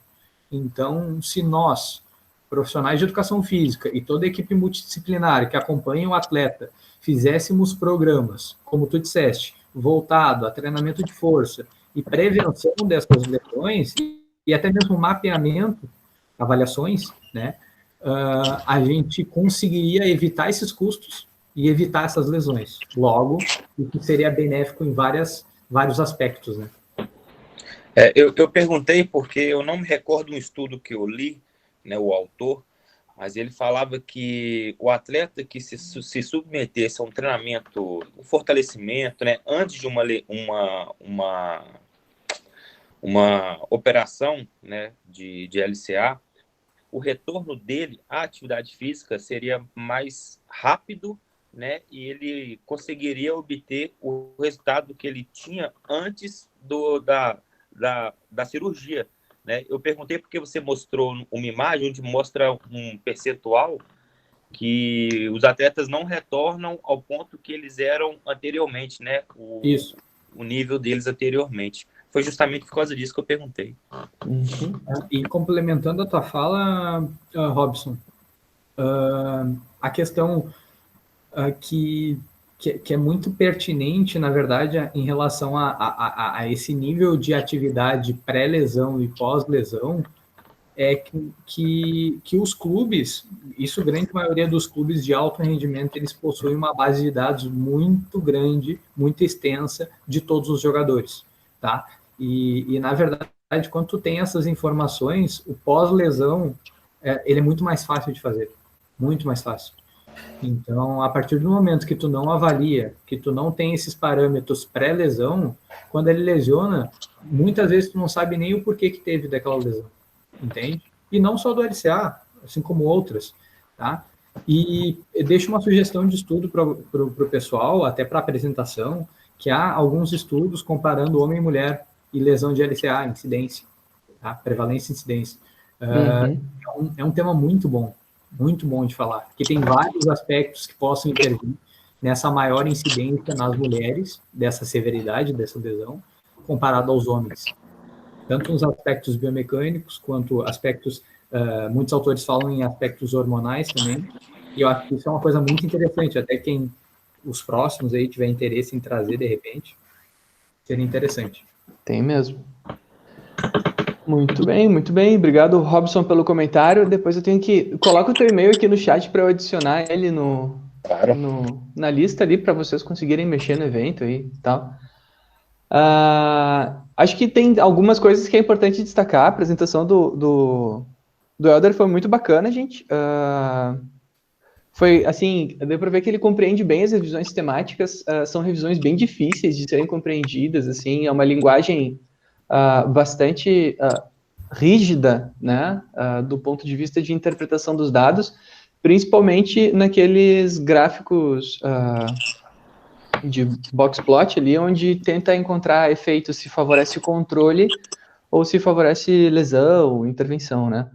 Então, se nós, profissionais de educação física e toda a equipe multidisciplinar que acompanha o atleta, fizéssemos programas, como tu disseste, voltado a treinamento de força e prevenção dessas lesões e até mesmo mapeamento, avaliações, né, a gente conseguiria evitar esses custos e evitar essas lesões. Logo, isso seria benéfico em vários aspectos, né? Eu perguntei porque eu não me recordo um estudo que eu li, né, o autor, mas ele falava que o atleta que se submetesse a um treinamento, um fortalecimento, né, antes de uma operação, né, de LCA, o retorno dele à atividade física seria mais rápido, né, e ele conseguiria obter o resultado que ele tinha antes da cirurgia, né? Eu perguntei porque você mostrou uma imagem onde mostra um percentual que os atletas não retornam ao ponto que eles eram anteriormente, né? Isso. O nível deles anteriormente. Foi justamente por causa disso que eu perguntei. Uhum. E complementando a tua fala, Robson, a questão que é muito pertinente, na verdade, em relação a esse nível de atividade pré-lesão e pós-lesão, é que os clubes, isso grande maioria dos clubes de alto rendimento, eles possuem uma base de dados muito grande, muito extensa de todos os jogadores, tá? E na verdade, quando tu tem essas informações, o pós-lesão, ele é muito mais fácil de fazer, muito mais fácil. Então, a partir do momento que tu não avalia, que tu não tem esses parâmetros pré-lesão, quando ele lesiona, muitas vezes tu não sabe nem o porquê que teve daquela lesão, entende? E não só do LCA, assim como outras, tá? E eu deixo uma sugestão de estudo para o pessoal, até para a apresentação, que há alguns estudos comparando homem e mulher e lesão de LCA, incidência, tá? Prevalência e incidência. É um tema muito bom de falar, porque tem vários aspectos que possam intervir nessa maior incidência nas mulheres, dessa severidade, dessa lesão, comparado aos homens. tanto nos aspectos biomecânicos, quanto aspectos, muitos autores falam em aspectos hormonais também, e eu acho que isso é uma coisa muito interessante, até quem, os próximos aí, tiver interesse em trazer de repente, seria interessante. Tem mesmo. Muito bem. Obrigado, Robson, pelo comentário. Depois eu tenho que... Coloca o teu e-mail aqui no chat para eu adicionar ele na lista ali, para vocês conseguirem mexer no evento aí e tal. Acho que tem algumas coisas que é importante destacar. A apresentação do Helder foi muito bacana, gente. Foi, assim, deu para ver que ele compreende bem as revisões sistemáticas. São revisões bem difíceis de serem compreendidas, assim. É uma linguagem bastante rígida, né, do ponto de vista de interpretação dos dados, principalmente naqueles gráficos de box plot ali, onde tenta encontrar efeitos se favorece o controle ou se favorece lesão, intervenção, né?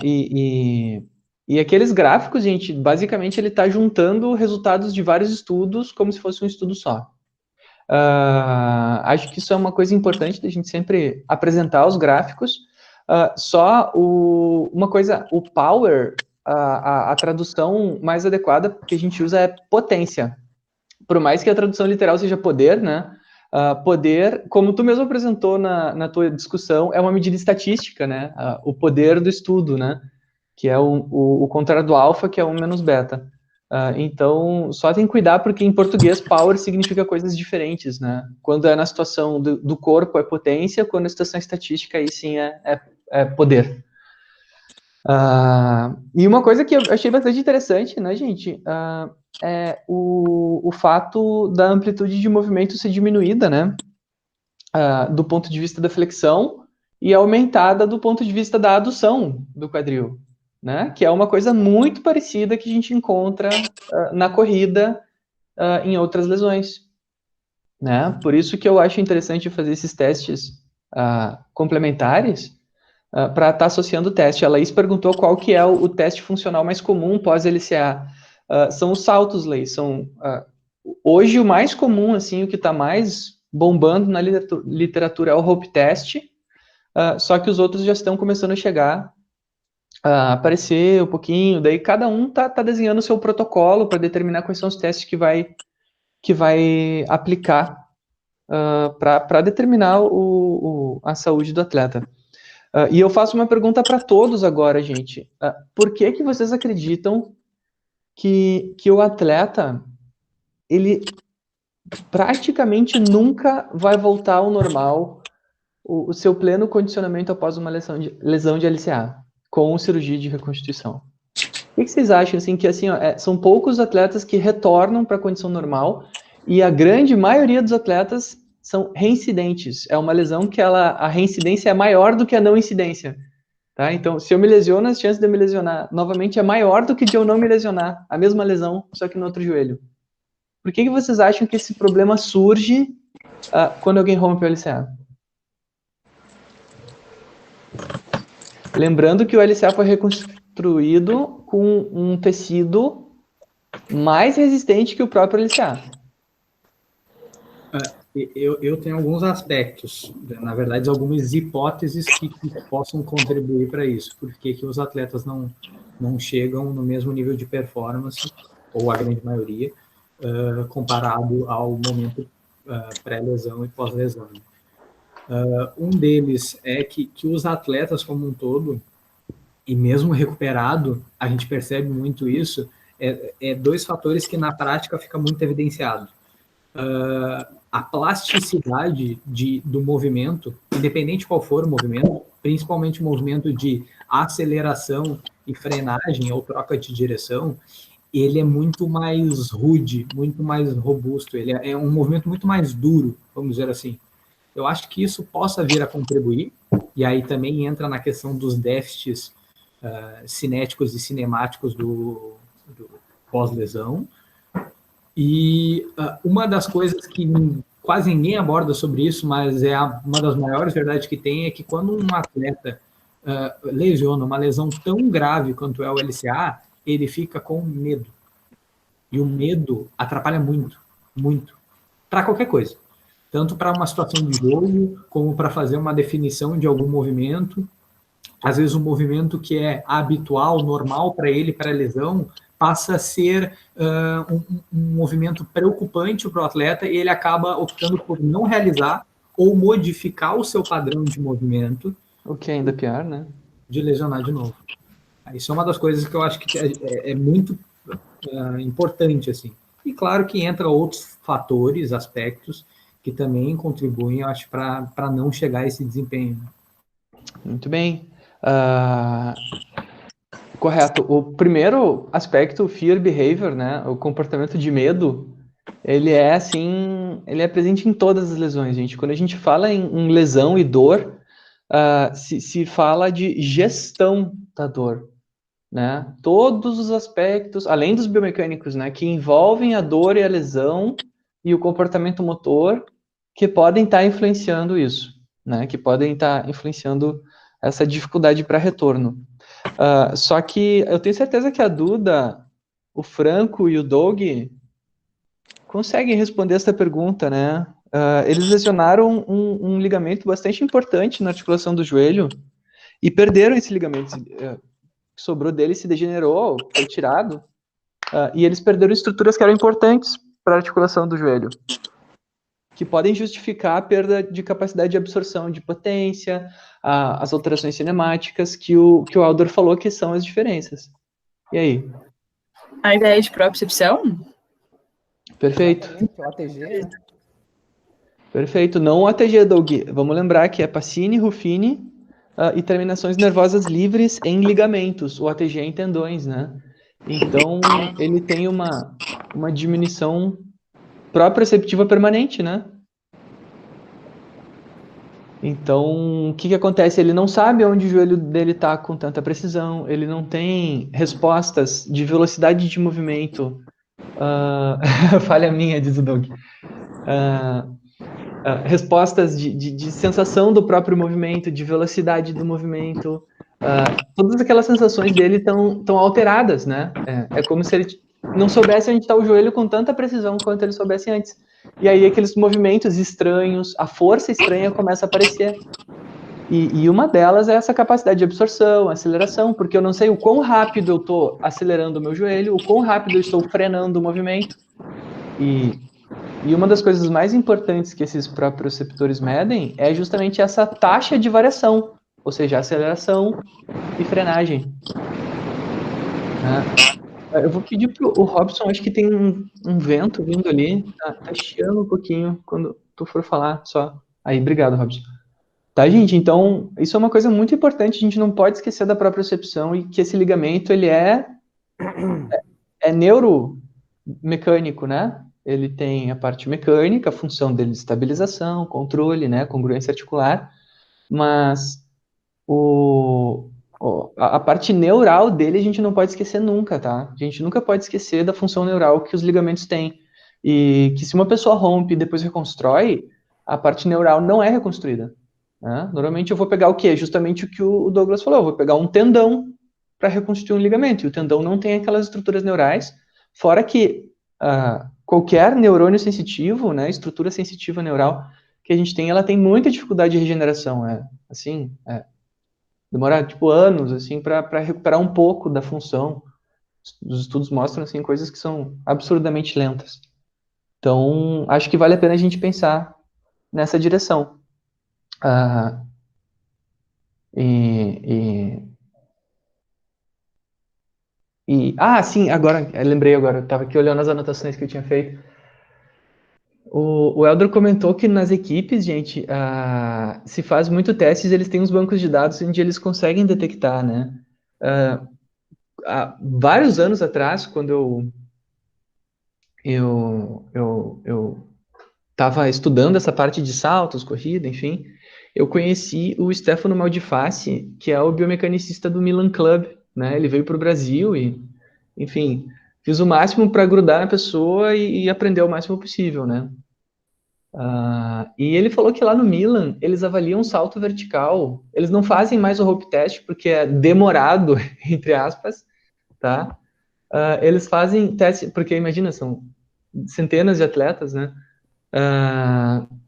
E aqueles gráficos, gente, basicamente ele está juntando resultados de vários estudos como se fosse um estudo só. Acho que isso é uma coisa importante da gente sempre apresentar os gráficos. Uma coisa, o power, a tradução mais adequada que a gente usa é potência. Por mais que a tradução literal seja poder, né? Poder, como tu mesmo apresentou na tua discussão, é uma medida estatística, né? O poder do estudo, né? Que é o contrário do alfa, que é 1 menos beta. Então, só tem que cuidar, porque em português, power significa coisas diferentes, né? Quando é na situação do corpo, é potência, quando é situação estatística, aí sim é poder. E uma coisa que eu achei bastante interessante, né, gente, é o fato da amplitude de movimento ser diminuída, né? Do ponto de vista da flexão e aumentada do ponto de vista da adução do quadril. Né, que é uma coisa muito parecida que a gente encontra na corrida em outras lesões. Né? Por isso que eu acho interessante fazer esses testes complementares para estar associando o teste. A Laís perguntou qual que é o teste funcional mais comum pós-LCA. São os saltos, Laís. Hoje o mais comum, assim, o que está mais bombando na literatura é o Hope Test, só que os outros já estão começando a chegar, aparecer um pouquinho, daí cada um tá desenhando o seu protocolo para determinar quais são os testes que vai aplicar para determinar a saúde do atleta. E eu faço uma pergunta para todos agora, gente. Por que vocês acreditam que o atleta, ele praticamente nunca vai voltar ao normal, o seu pleno condicionamento após uma lesão de LCA? Com cirurgia de reconstituição. O que vocês acham, assim, que assim, são poucos atletas que retornam para a condição normal e a grande maioria dos atletas são reincidentes. É uma lesão que a reincidência é maior do que a não incidência. Tá? Então, se eu me lesiono, as chances de eu me lesionar novamente é maior do que de eu não me lesionar. A mesma lesão, só que no outro joelho. Por que vocês acham que esse problema surge quando alguém rompe o LCA? Lembrando que o LCA foi reconstruído com um tecido mais resistente que o próprio LCA. Eu tenho alguns aspectos, na verdade, algumas hipóteses que possam contribuir para isso. Por que os atletas não chegam no mesmo nível de performance, ou a grande maioria, comparado ao momento pré-lesão e pós-lesão. Um deles é que os atletas como um todo, e mesmo recuperado, a gente percebe muito isso, dois fatores que na prática fica muito evidenciado. A plasticidade do movimento, independente qual for o movimento, principalmente o movimento de aceleração e frenagem ou troca de direção, ele é muito mais rude, muito mais robusto, ele é um movimento muito mais duro, vamos dizer assim. Eu acho que isso possa vir a contribuir, e aí também entra na questão dos déficits cinéticos e cinemáticos do pós-lesão. E uma das coisas que quase ninguém aborda sobre isso, mas é uma das maiores verdades que tem, é que quando um atleta lesiona uma lesão tão grave quanto é o LCA, ele fica com medo. E o medo atrapalha muito, muito, para qualquer coisa. tanto para uma situação de jogo, como para fazer uma definição de algum movimento. Às vezes um movimento que é habitual, normal para ele, para a lesão, passa a ser um movimento preocupante para o atleta e ele acaba optando por não realizar ou modificar o seu padrão de movimento. O que é ainda pior, né? De lesionar de novo. Isso é uma das coisas que eu acho que é muito importante, assim. E claro que entra outros fatores, aspectos, que também contribuem, eu acho, para não chegar a esse desempenho. Muito bem. Correto. O primeiro aspecto, o fear behavior, né? O comportamento de medo, ele é presente em todas as lesões, gente. Quando a gente fala em lesão e dor, se fala de gestão da dor, né? Todos os aspectos, além dos biomecânicos, né, que envolvem a dor e a lesão e o comportamento motor, que podem estar influenciando isso, né? Que podem estar influenciando essa dificuldade para retorno. Só que eu tenho certeza que a Duda, o Franco e o Doug conseguem responder essa pergunta, né? Eles lesionaram um ligamento bastante importante na articulação do joelho e perderam esse ligamento. Que sobrou dele se degenerou, foi tirado, e eles perderam estruturas que eram importantes para a articulação do joelho, que podem justificar a perda de capacidade de absorção de potência, as alterações cinemáticas que o Aldor falou que são as diferenças. E aí? A ideia de propriocepção? Perfeito. O ATG, né? Perfeito. Não o ATG, Doug. Vamos lembrar que é Pacini, Ruffini e terminações nervosas livres em ligamentos. O ATG é em tendões, né? Então, ele tem uma diminuição proprioceptiva permanente, né? Então, o que acontece? Ele não sabe onde o joelho dele está com tanta precisão, ele não tem respostas de velocidade de movimento. Falha minha, diz o Doug. Respostas de sensação do próprio movimento, de velocidade do movimento. Todas aquelas sensações dele estão alteradas, né? É como se ele não soubesse onde está o joelho com tanta precisão quanto ele soubesse antes. E aí aqueles movimentos estranhos, a força estranha começa a aparecer. E uma delas é essa capacidade de absorção, aceleração, porque eu não sei o quão rápido eu estou acelerando o meu joelho, o quão rápido eu estou frenando o movimento. E uma das coisas mais importantes que esses proprioceptores medem é justamente essa taxa de variação, ou seja, aceleração e frenagem. Eu vou pedir para o Robson, acho que tem um vento vindo ali, tá chiando um pouquinho quando tu for falar, só. Aí, obrigado, Robson. Tá, gente? Então, isso é uma coisa muito importante, a gente não pode esquecer da propriocepção e que esse ligamento, ele é neuromecânico, né? Ele tem a parte mecânica, a função dele de estabilização, controle, né? Congruência articular, mas a parte neural dele a gente não pode esquecer nunca, tá? A gente nunca pode esquecer da função neural que os ligamentos têm. E que se uma pessoa rompe e depois reconstrói, a parte neural não é reconstruída. Né? Normalmente eu vou pegar o quê? Justamente o que o Douglas falou, eu vou pegar um tendão para reconstituir um ligamento, e o tendão não tem aquelas estruturas neurais, fora que qualquer neurônio sensitivo, né, estrutura sensitiva neural que a gente tem, ela tem muita dificuldade de regeneração, demora tipo anos assim para recuperar um pouco da função. Os estudos mostram assim coisas que são absurdamente lentas. Então, acho que vale a pena a gente pensar nessa direção. Sim, agora, eu lembrei agora, eu estava aqui olhando as anotações que eu tinha feito. O Elder comentou que nas equipes, gente, se faz muito testes, eles têm uns bancos de dados onde eles conseguem detectar, né? Há vários anos atrás, quando eu estava estudando essa parte de saltos, corrida, enfim, eu conheci o Stefano Maldiface, que é o biomecanicista do Milan Club, né? Ele veio para o Brasil e, enfim, fiz o máximo para grudar na pessoa e aprender o máximo possível, né? E ele falou que lá no Milan, eles avaliam salto vertical, eles não fazem mais o rope test porque é demorado, entre aspas, tá? Eles fazem teste, porque imagina, são centenas de atletas, né?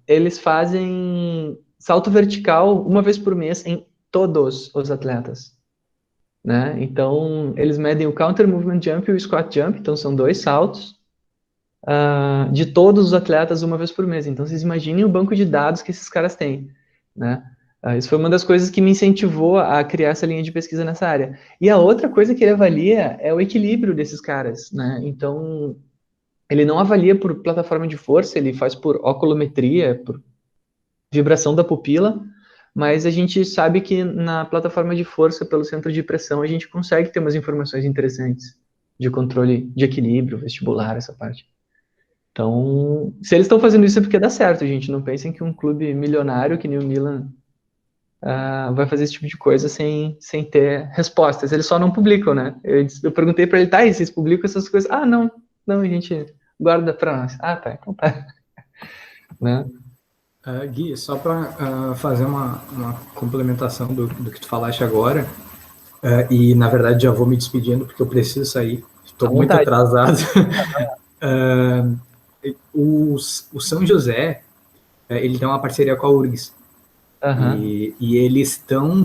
eles fazem salto vertical uma vez por mês em todos os atletas, né? Então, eles medem o counter movement jump e o squat jump, então são 2 saltos de todos os atletas uma vez por mês. Então, vocês imaginem o banco de dados que esses caras têm, né? Isso foi uma das coisas que me incentivou a criar essa linha de pesquisa nessa área. E a outra coisa que ele avalia é o equilíbrio desses caras, né? Então, ele não avalia por plataforma de força, ele faz por oculometria, por vibração da pupila, mas a gente sabe que na plataforma de força, pelo centro de pressão, a gente consegue ter umas informações interessantes de controle de equilíbrio, vestibular, essa parte. Então, se eles estão fazendo isso é porque dá certo, gente. Não pensem que um clube milionário, que nem o Milan, vai fazer esse tipo de coisa sem ter respostas. Eles só não publicam, né? Eu perguntei para ele, tá, e vocês publicam essas coisas? Ah, não, a gente guarda para nós. Ah, tá, então tá. Né? Gui, só para fazer uma complementação do que tu falaste agora, e na verdade já vou me despedindo porque eu preciso sair, estou muito atrasado. O São José, ele tem uma parceria com a URGS, e eles estão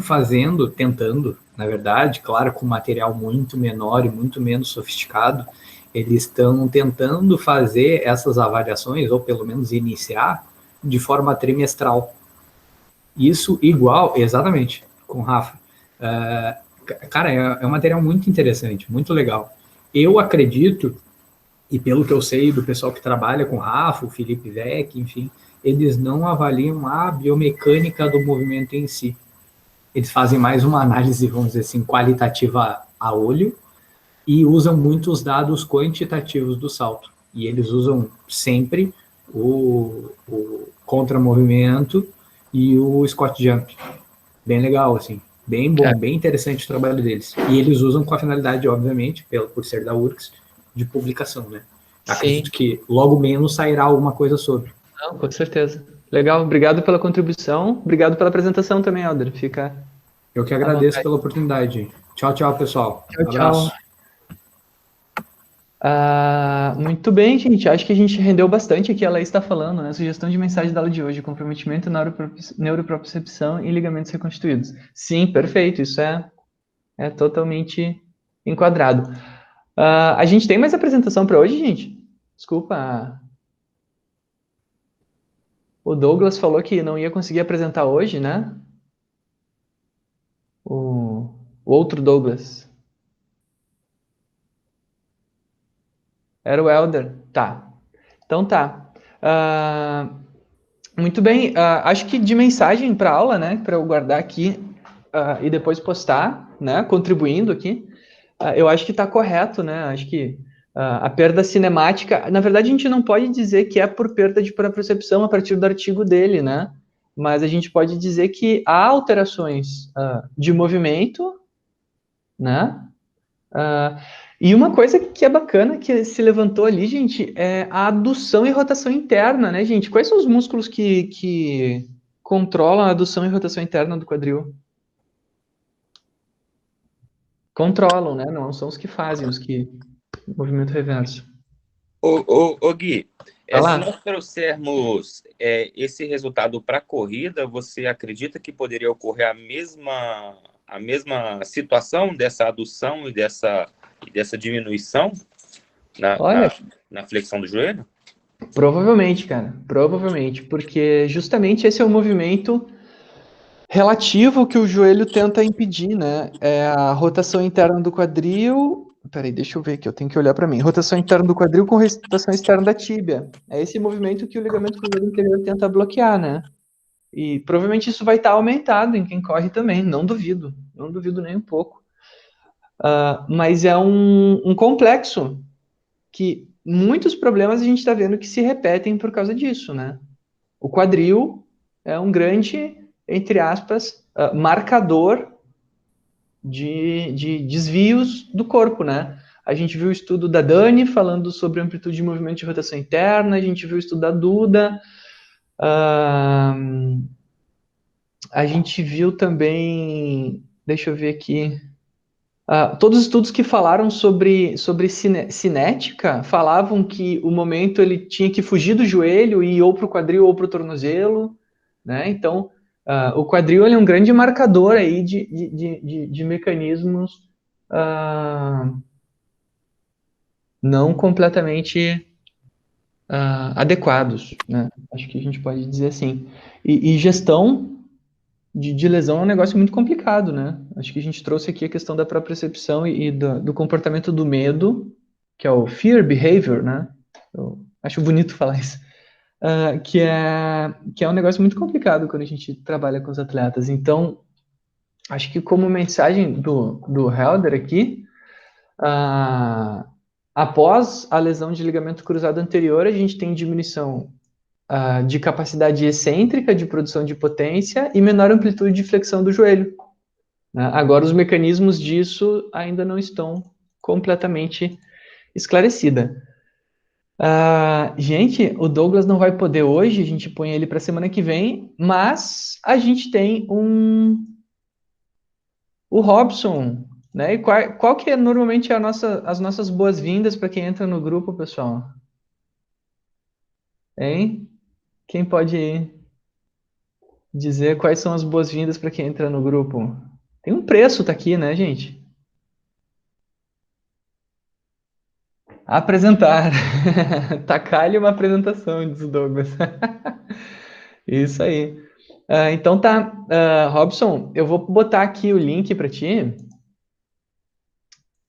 tentando, na verdade, claro, com material muito menor e muito menos sofisticado, eles estão tentando fazer essas avaliações, ou pelo menos iniciar, de forma trimestral. Isso igual, exatamente, com o Rafa. Cara, é um material muito interessante, muito legal. Eu acredito, e pelo que eu sei do pessoal que trabalha com o Rafa, o Felipe Vec, enfim, eles não avaliam a biomecânica do movimento em si. Eles fazem mais uma análise, vamos dizer assim, qualitativa a olho, e usam muitos dados quantitativos do salto. E eles usam sempre o contramovimento e o squat jump. Bem legal, assim. Bem bom, bem interessante o trabalho deles. E eles usam com a finalidade, obviamente, por ser da URGS, de publicação, né? Acredito que logo menos sairá alguma coisa sobre. Não, com certeza. Legal, obrigado pela contribuição. Obrigado pela apresentação também, Alder. Eu que agradeço pela oportunidade. Tchau, tchau, pessoal. Tchau, abraço. Muito bem, gente. Acho que a gente rendeu bastante aqui. Ela está falando, né? Sugestão de mensagem da aula de hoje: comprometimento, neuropropriocepção e ligamentos reconstituídos. Sim, perfeito. Isso é totalmente enquadrado. A gente tem mais apresentação para hoje, gente? Desculpa. O Douglas falou que não ia conseguir apresentar hoje, né? O outro Douglas. Era o Helder? Tá. Então tá. Muito bem. Acho que de mensagem para aula, né? Para eu guardar aqui e depois postar, né? Contribuindo aqui. Eu acho que está correto, né? Acho que a perda cinemática, na verdade, a gente não pode dizer que é por perda de propriocepção a partir do artigo dele, né? Mas a gente pode dizer que há alterações de movimento, né? E uma coisa que é bacana que se levantou ali, gente, é a adução e rotação interna, né, gente? Quais são os músculos que controlam a adução e rotação interna do quadril? Controlam, né? Não são os que fazem, movimento reverso. Ô Gui, se nós trouxermos esse resultado para a corrida, você acredita que poderia ocorrer a mesma situação dessa adução e dessa diminuição na flexão do joelho? Provavelmente, cara. Provavelmente, porque justamente esse é o movimento relativo que o joelho tenta impedir, né? É a rotação interna do quadril. Peraí, deixa eu ver aqui, eu tenho que olhar para mim. Rotação interna do quadril com rotação externa da tíbia. É esse movimento que o ligamento cruzado anterior tenta bloquear, né? E provavelmente isso vai estar aumentado em quem corre também, não duvido nem um pouco. Mas é um complexo que muitos problemas a gente está vendo que se repetem por causa disso, né? O quadril é um grande, entre aspas, marcador de desvios do corpo, né? A gente viu o estudo da Dani falando sobre amplitude de movimento de rotação interna, a gente viu o estudo da Duda, a gente viu também, deixa eu ver aqui, Todos os estudos que falaram sobre cinética falavam que o momento ele tinha que fugir do joelho e ir ou para o quadril ou para o tornozelo, né? Então, o quadril ele é um grande marcador aí de mecanismos não completamente adequados, né? Acho que a gente pode dizer assim. E gestão de lesão é um negócio muito complicado, né? Acho que a gente trouxe aqui a questão da propriocepção e do comportamento do medo, que é o fear behavior, né? Eu acho bonito falar isso. Que é um negócio muito complicado quando a gente trabalha com os atletas. Então, acho que como mensagem do Helder aqui, após a lesão de ligamento cruzado anterior, a gente tem diminuição de capacidade excêntrica de produção de potência e menor amplitude de flexão do joelho, né? Agora, os mecanismos disso ainda não estão completamente esclarecidos. Gente, o Douglas não vai poder hoje, a gente põe ele para a semana que vem, mas a gente tem o Robson, né? E qual que é normalmente as nossas boas-vindas para quem entra no grupo, pessoal? Hein? Quem pode dizer quais são as boas-vindas para quem entra no grupo? Tem um preço, tá aqui, né, gente? Apresentar. Tacar-lhe uma apresentação, diz o Douglas. Isso aí. Então tá, Robson, eu vou botar aqui o link para ti.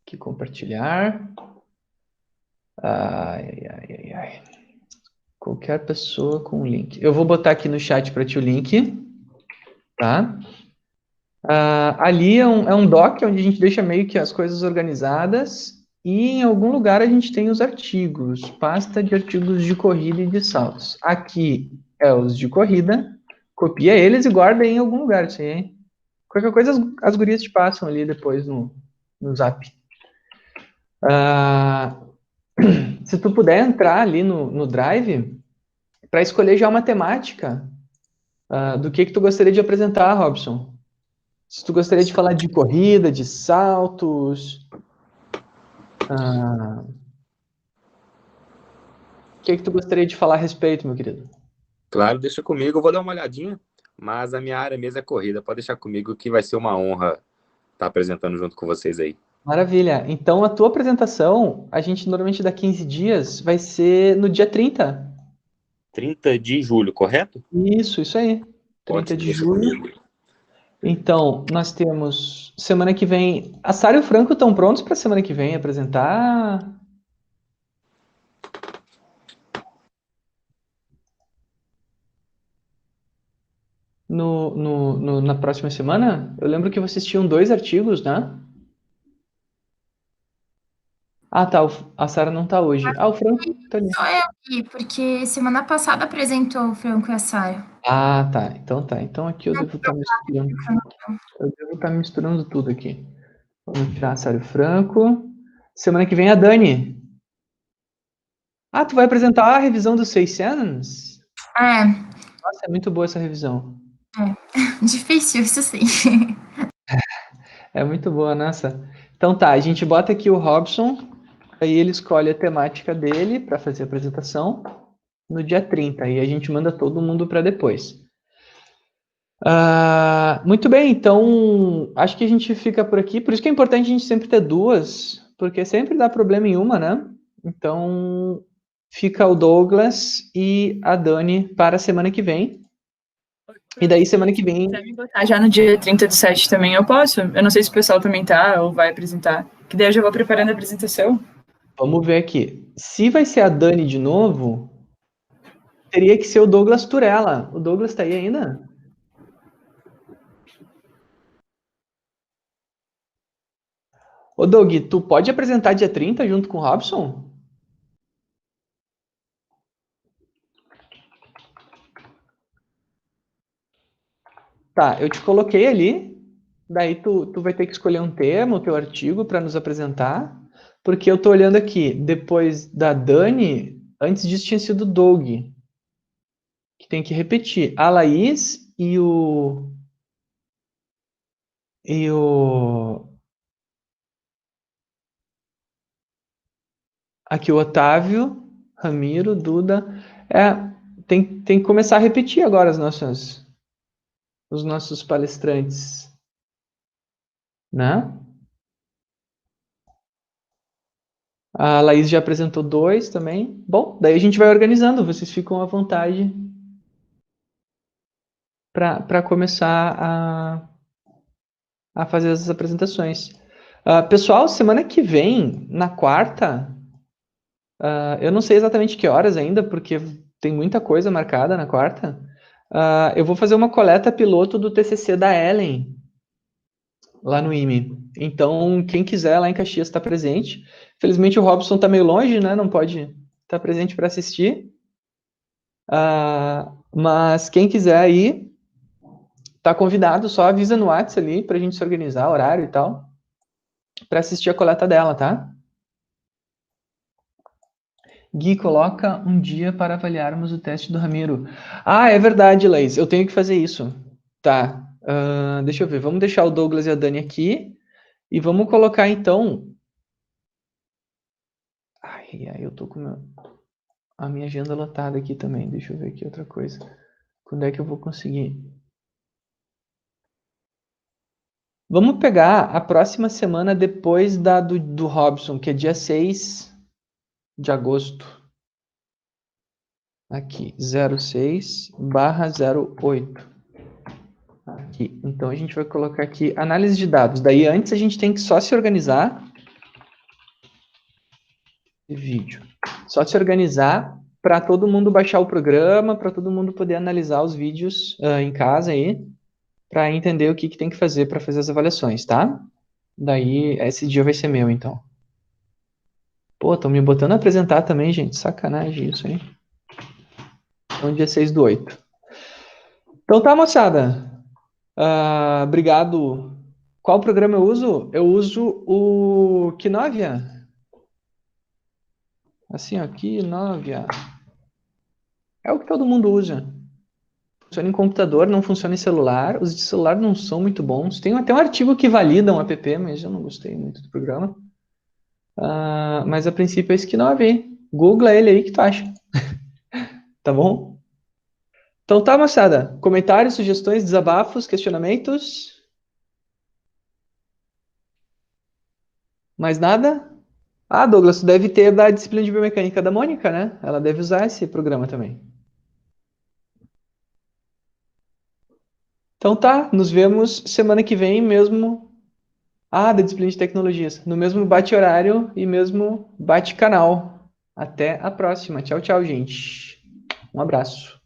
Aqui, compartilhar. Ai, ai, ai, ai. Qualquer pessoa com o link. Eu vou botar aqui no chat para ti o link, tá? Ali é um doc onde a gente deixa meio que as coisas organizadas e em algum lugar a gente tem os artigos, pasta de artigos de corrida e de saltos. Aqui é os de corrida, copia eles e guarda em algum lugar, isso aí, hein? Qualquer coisa as gurias te passam ali depois no Zap. Se tu puder entrar ali no Drive para escolher já uma temática do que tu gostaria de apresentar, Robson. Se tu gostaria de falar de corrida, de saltos, o que tu gostaria de falar a respeito, meu querido? Claro, deixa comigo, eu vou dar uma olhadinha, mas a minha área mesmo é corrida. Pode deixar comigo que vai ser uma honra estar apresentando junto com vocês aí. Maravilha. Então, a tua apresentação, a gente normalmente dá 15 dias, vai ser no dia 30. 30 de julho, correto? Isso aí. 30 Ótimo, de deixa julho. comigo. Então, nós temos semana que vem. A Sara e o Franco estão prontos para semana que vem apresentar? Na próxima semana? Eu lembro que vocês tinham 2 artigos, né? Ah, tá. A Sara não tá hoje. O Franco tá ali. Só eu aqui, porque semana passada apresentou o Franco e a Sara. Ah, tá. Então tá. Então aqui eu devo estar misturando. Eu devo estar misturando tudo aqui. Vamos tirar a Sara e o Franco. Semana que vem a Dani. Tu vai apresentar a revisão dos 600? É, Nossa, é muito boa essa revisão. difícil, isso sim. É muito boa, nossa. Então tá, a gente bota aqui o Robson, aí ele escolhe a temática dele para fazer a apresentação no dia 30, e a gente manda todo mundo para depois. Muito bem, então acho que a gente fica por aqui. Por isso que é importante a gente sempre ter 2, porque sempre dá problema em uma, né? Então fica o Douglas e a Dani para a semana que vem. E daí semana que vem. Se quiser me botar já no dia 30/7 também, eu posso. Eu não sei se o pessoal também tá ou vai apresentar. Que daí eu já vou preparando a apresentação. Vamos ver aqui. Se vai ser a Dani de novo, teria que ser o Douglas Turella. O Douglas tá aí ainda? Ô, Doug, tu pode apresentar dia 30 junto com o Robson? Tá, eu te coloquei ali. Daí tu vai ter que escolher um tema, o teu artigo, para nos apresentar. Porque eu tô olhando aqui, depois da Dani, antes disso tinha sido o Doug. Que tem que repetir. A Laís e o Aqui o Otávio, Ramiro, Duda. Tem que começar a repetir agora os nossos palestrantes, né? A Laís já apresentou 2 também. Bom, daí a gente vai organizando, vocês ficam à vontade para começar a fazer as apresentações. Pessoal, semana que vem, na quarta, eu não sei exatamente que horas ainda, porque tem muita coisa marcada na quarta. Eu vou fazer uma coleta piloto do TCC da Ellen, lá no IME. Então, quem quiser lá em Caxias está presente. Felizmente o Robson está meio longe, né? Não pode estar presente para assistir. Mas quem quiser aí, tá convidado, só avisa no WhatsApp ali para a gente se organizar, horário e tal, para assistir a coleta dela, tá? Gui, coloca um dia para avaliarmos o teste do Ramiro. É verdade, Laís, eu tenho que fazer isso. Tá, deixa eu ver, vamos deixar o Douglas e a Dani aqui e vamos colocar então... eu tô com a minha agenda lotada aqui também, deixa eu ver aqui outra coisa. Quando é que eu vou conseguir? Vamos pegar a próxima semana depois do Robson, que é dia 6 de agosto. Aqui, 06/08. Aqui. Então, a gente vai colocar aqui análise de dados. Daí, antes, a gente tem que só se organizar. Vídeo. Só se organizar para todo mundo baixar o programa, para todo mundo poder analisar os vídeos em casa aí, para entender o que tem que fazer para fazer as avaliações, tá? Daí, esse dia vai ser meu, então. Pô, estão me botando a apresentar também, gente. Sacanagem isso, hein? Então, dia 6/8. Então tá, moçada. Obrigado. Qual programa eu uso? Eu uso o Kinovia. Assim, ó, Kinovia. É o que todo mundo usa. Funciona em computador, não funciona em celular. Os de celular não são muito bons. Tem até um artigo que valida um app, mas eu não gostei muito do programa. Mas a princípio é esse Kinovia aí. Googla ele aí que tu acha. Tá bom? Então tá, moçada. Comentários, sugestões, desabafos, questionamentos? Mais nada? Douglas, tu deve ter da disciplina de biomecânica da Mônica, né? Ela deve usar esse programa também. Então tá, nos vemos semana que vem mesmo. Da disciplina de tecnologias. No mesmo bate-horário e mesmo bate-canal. Até a próxima. Tchau, tchau, gente. Um abraço.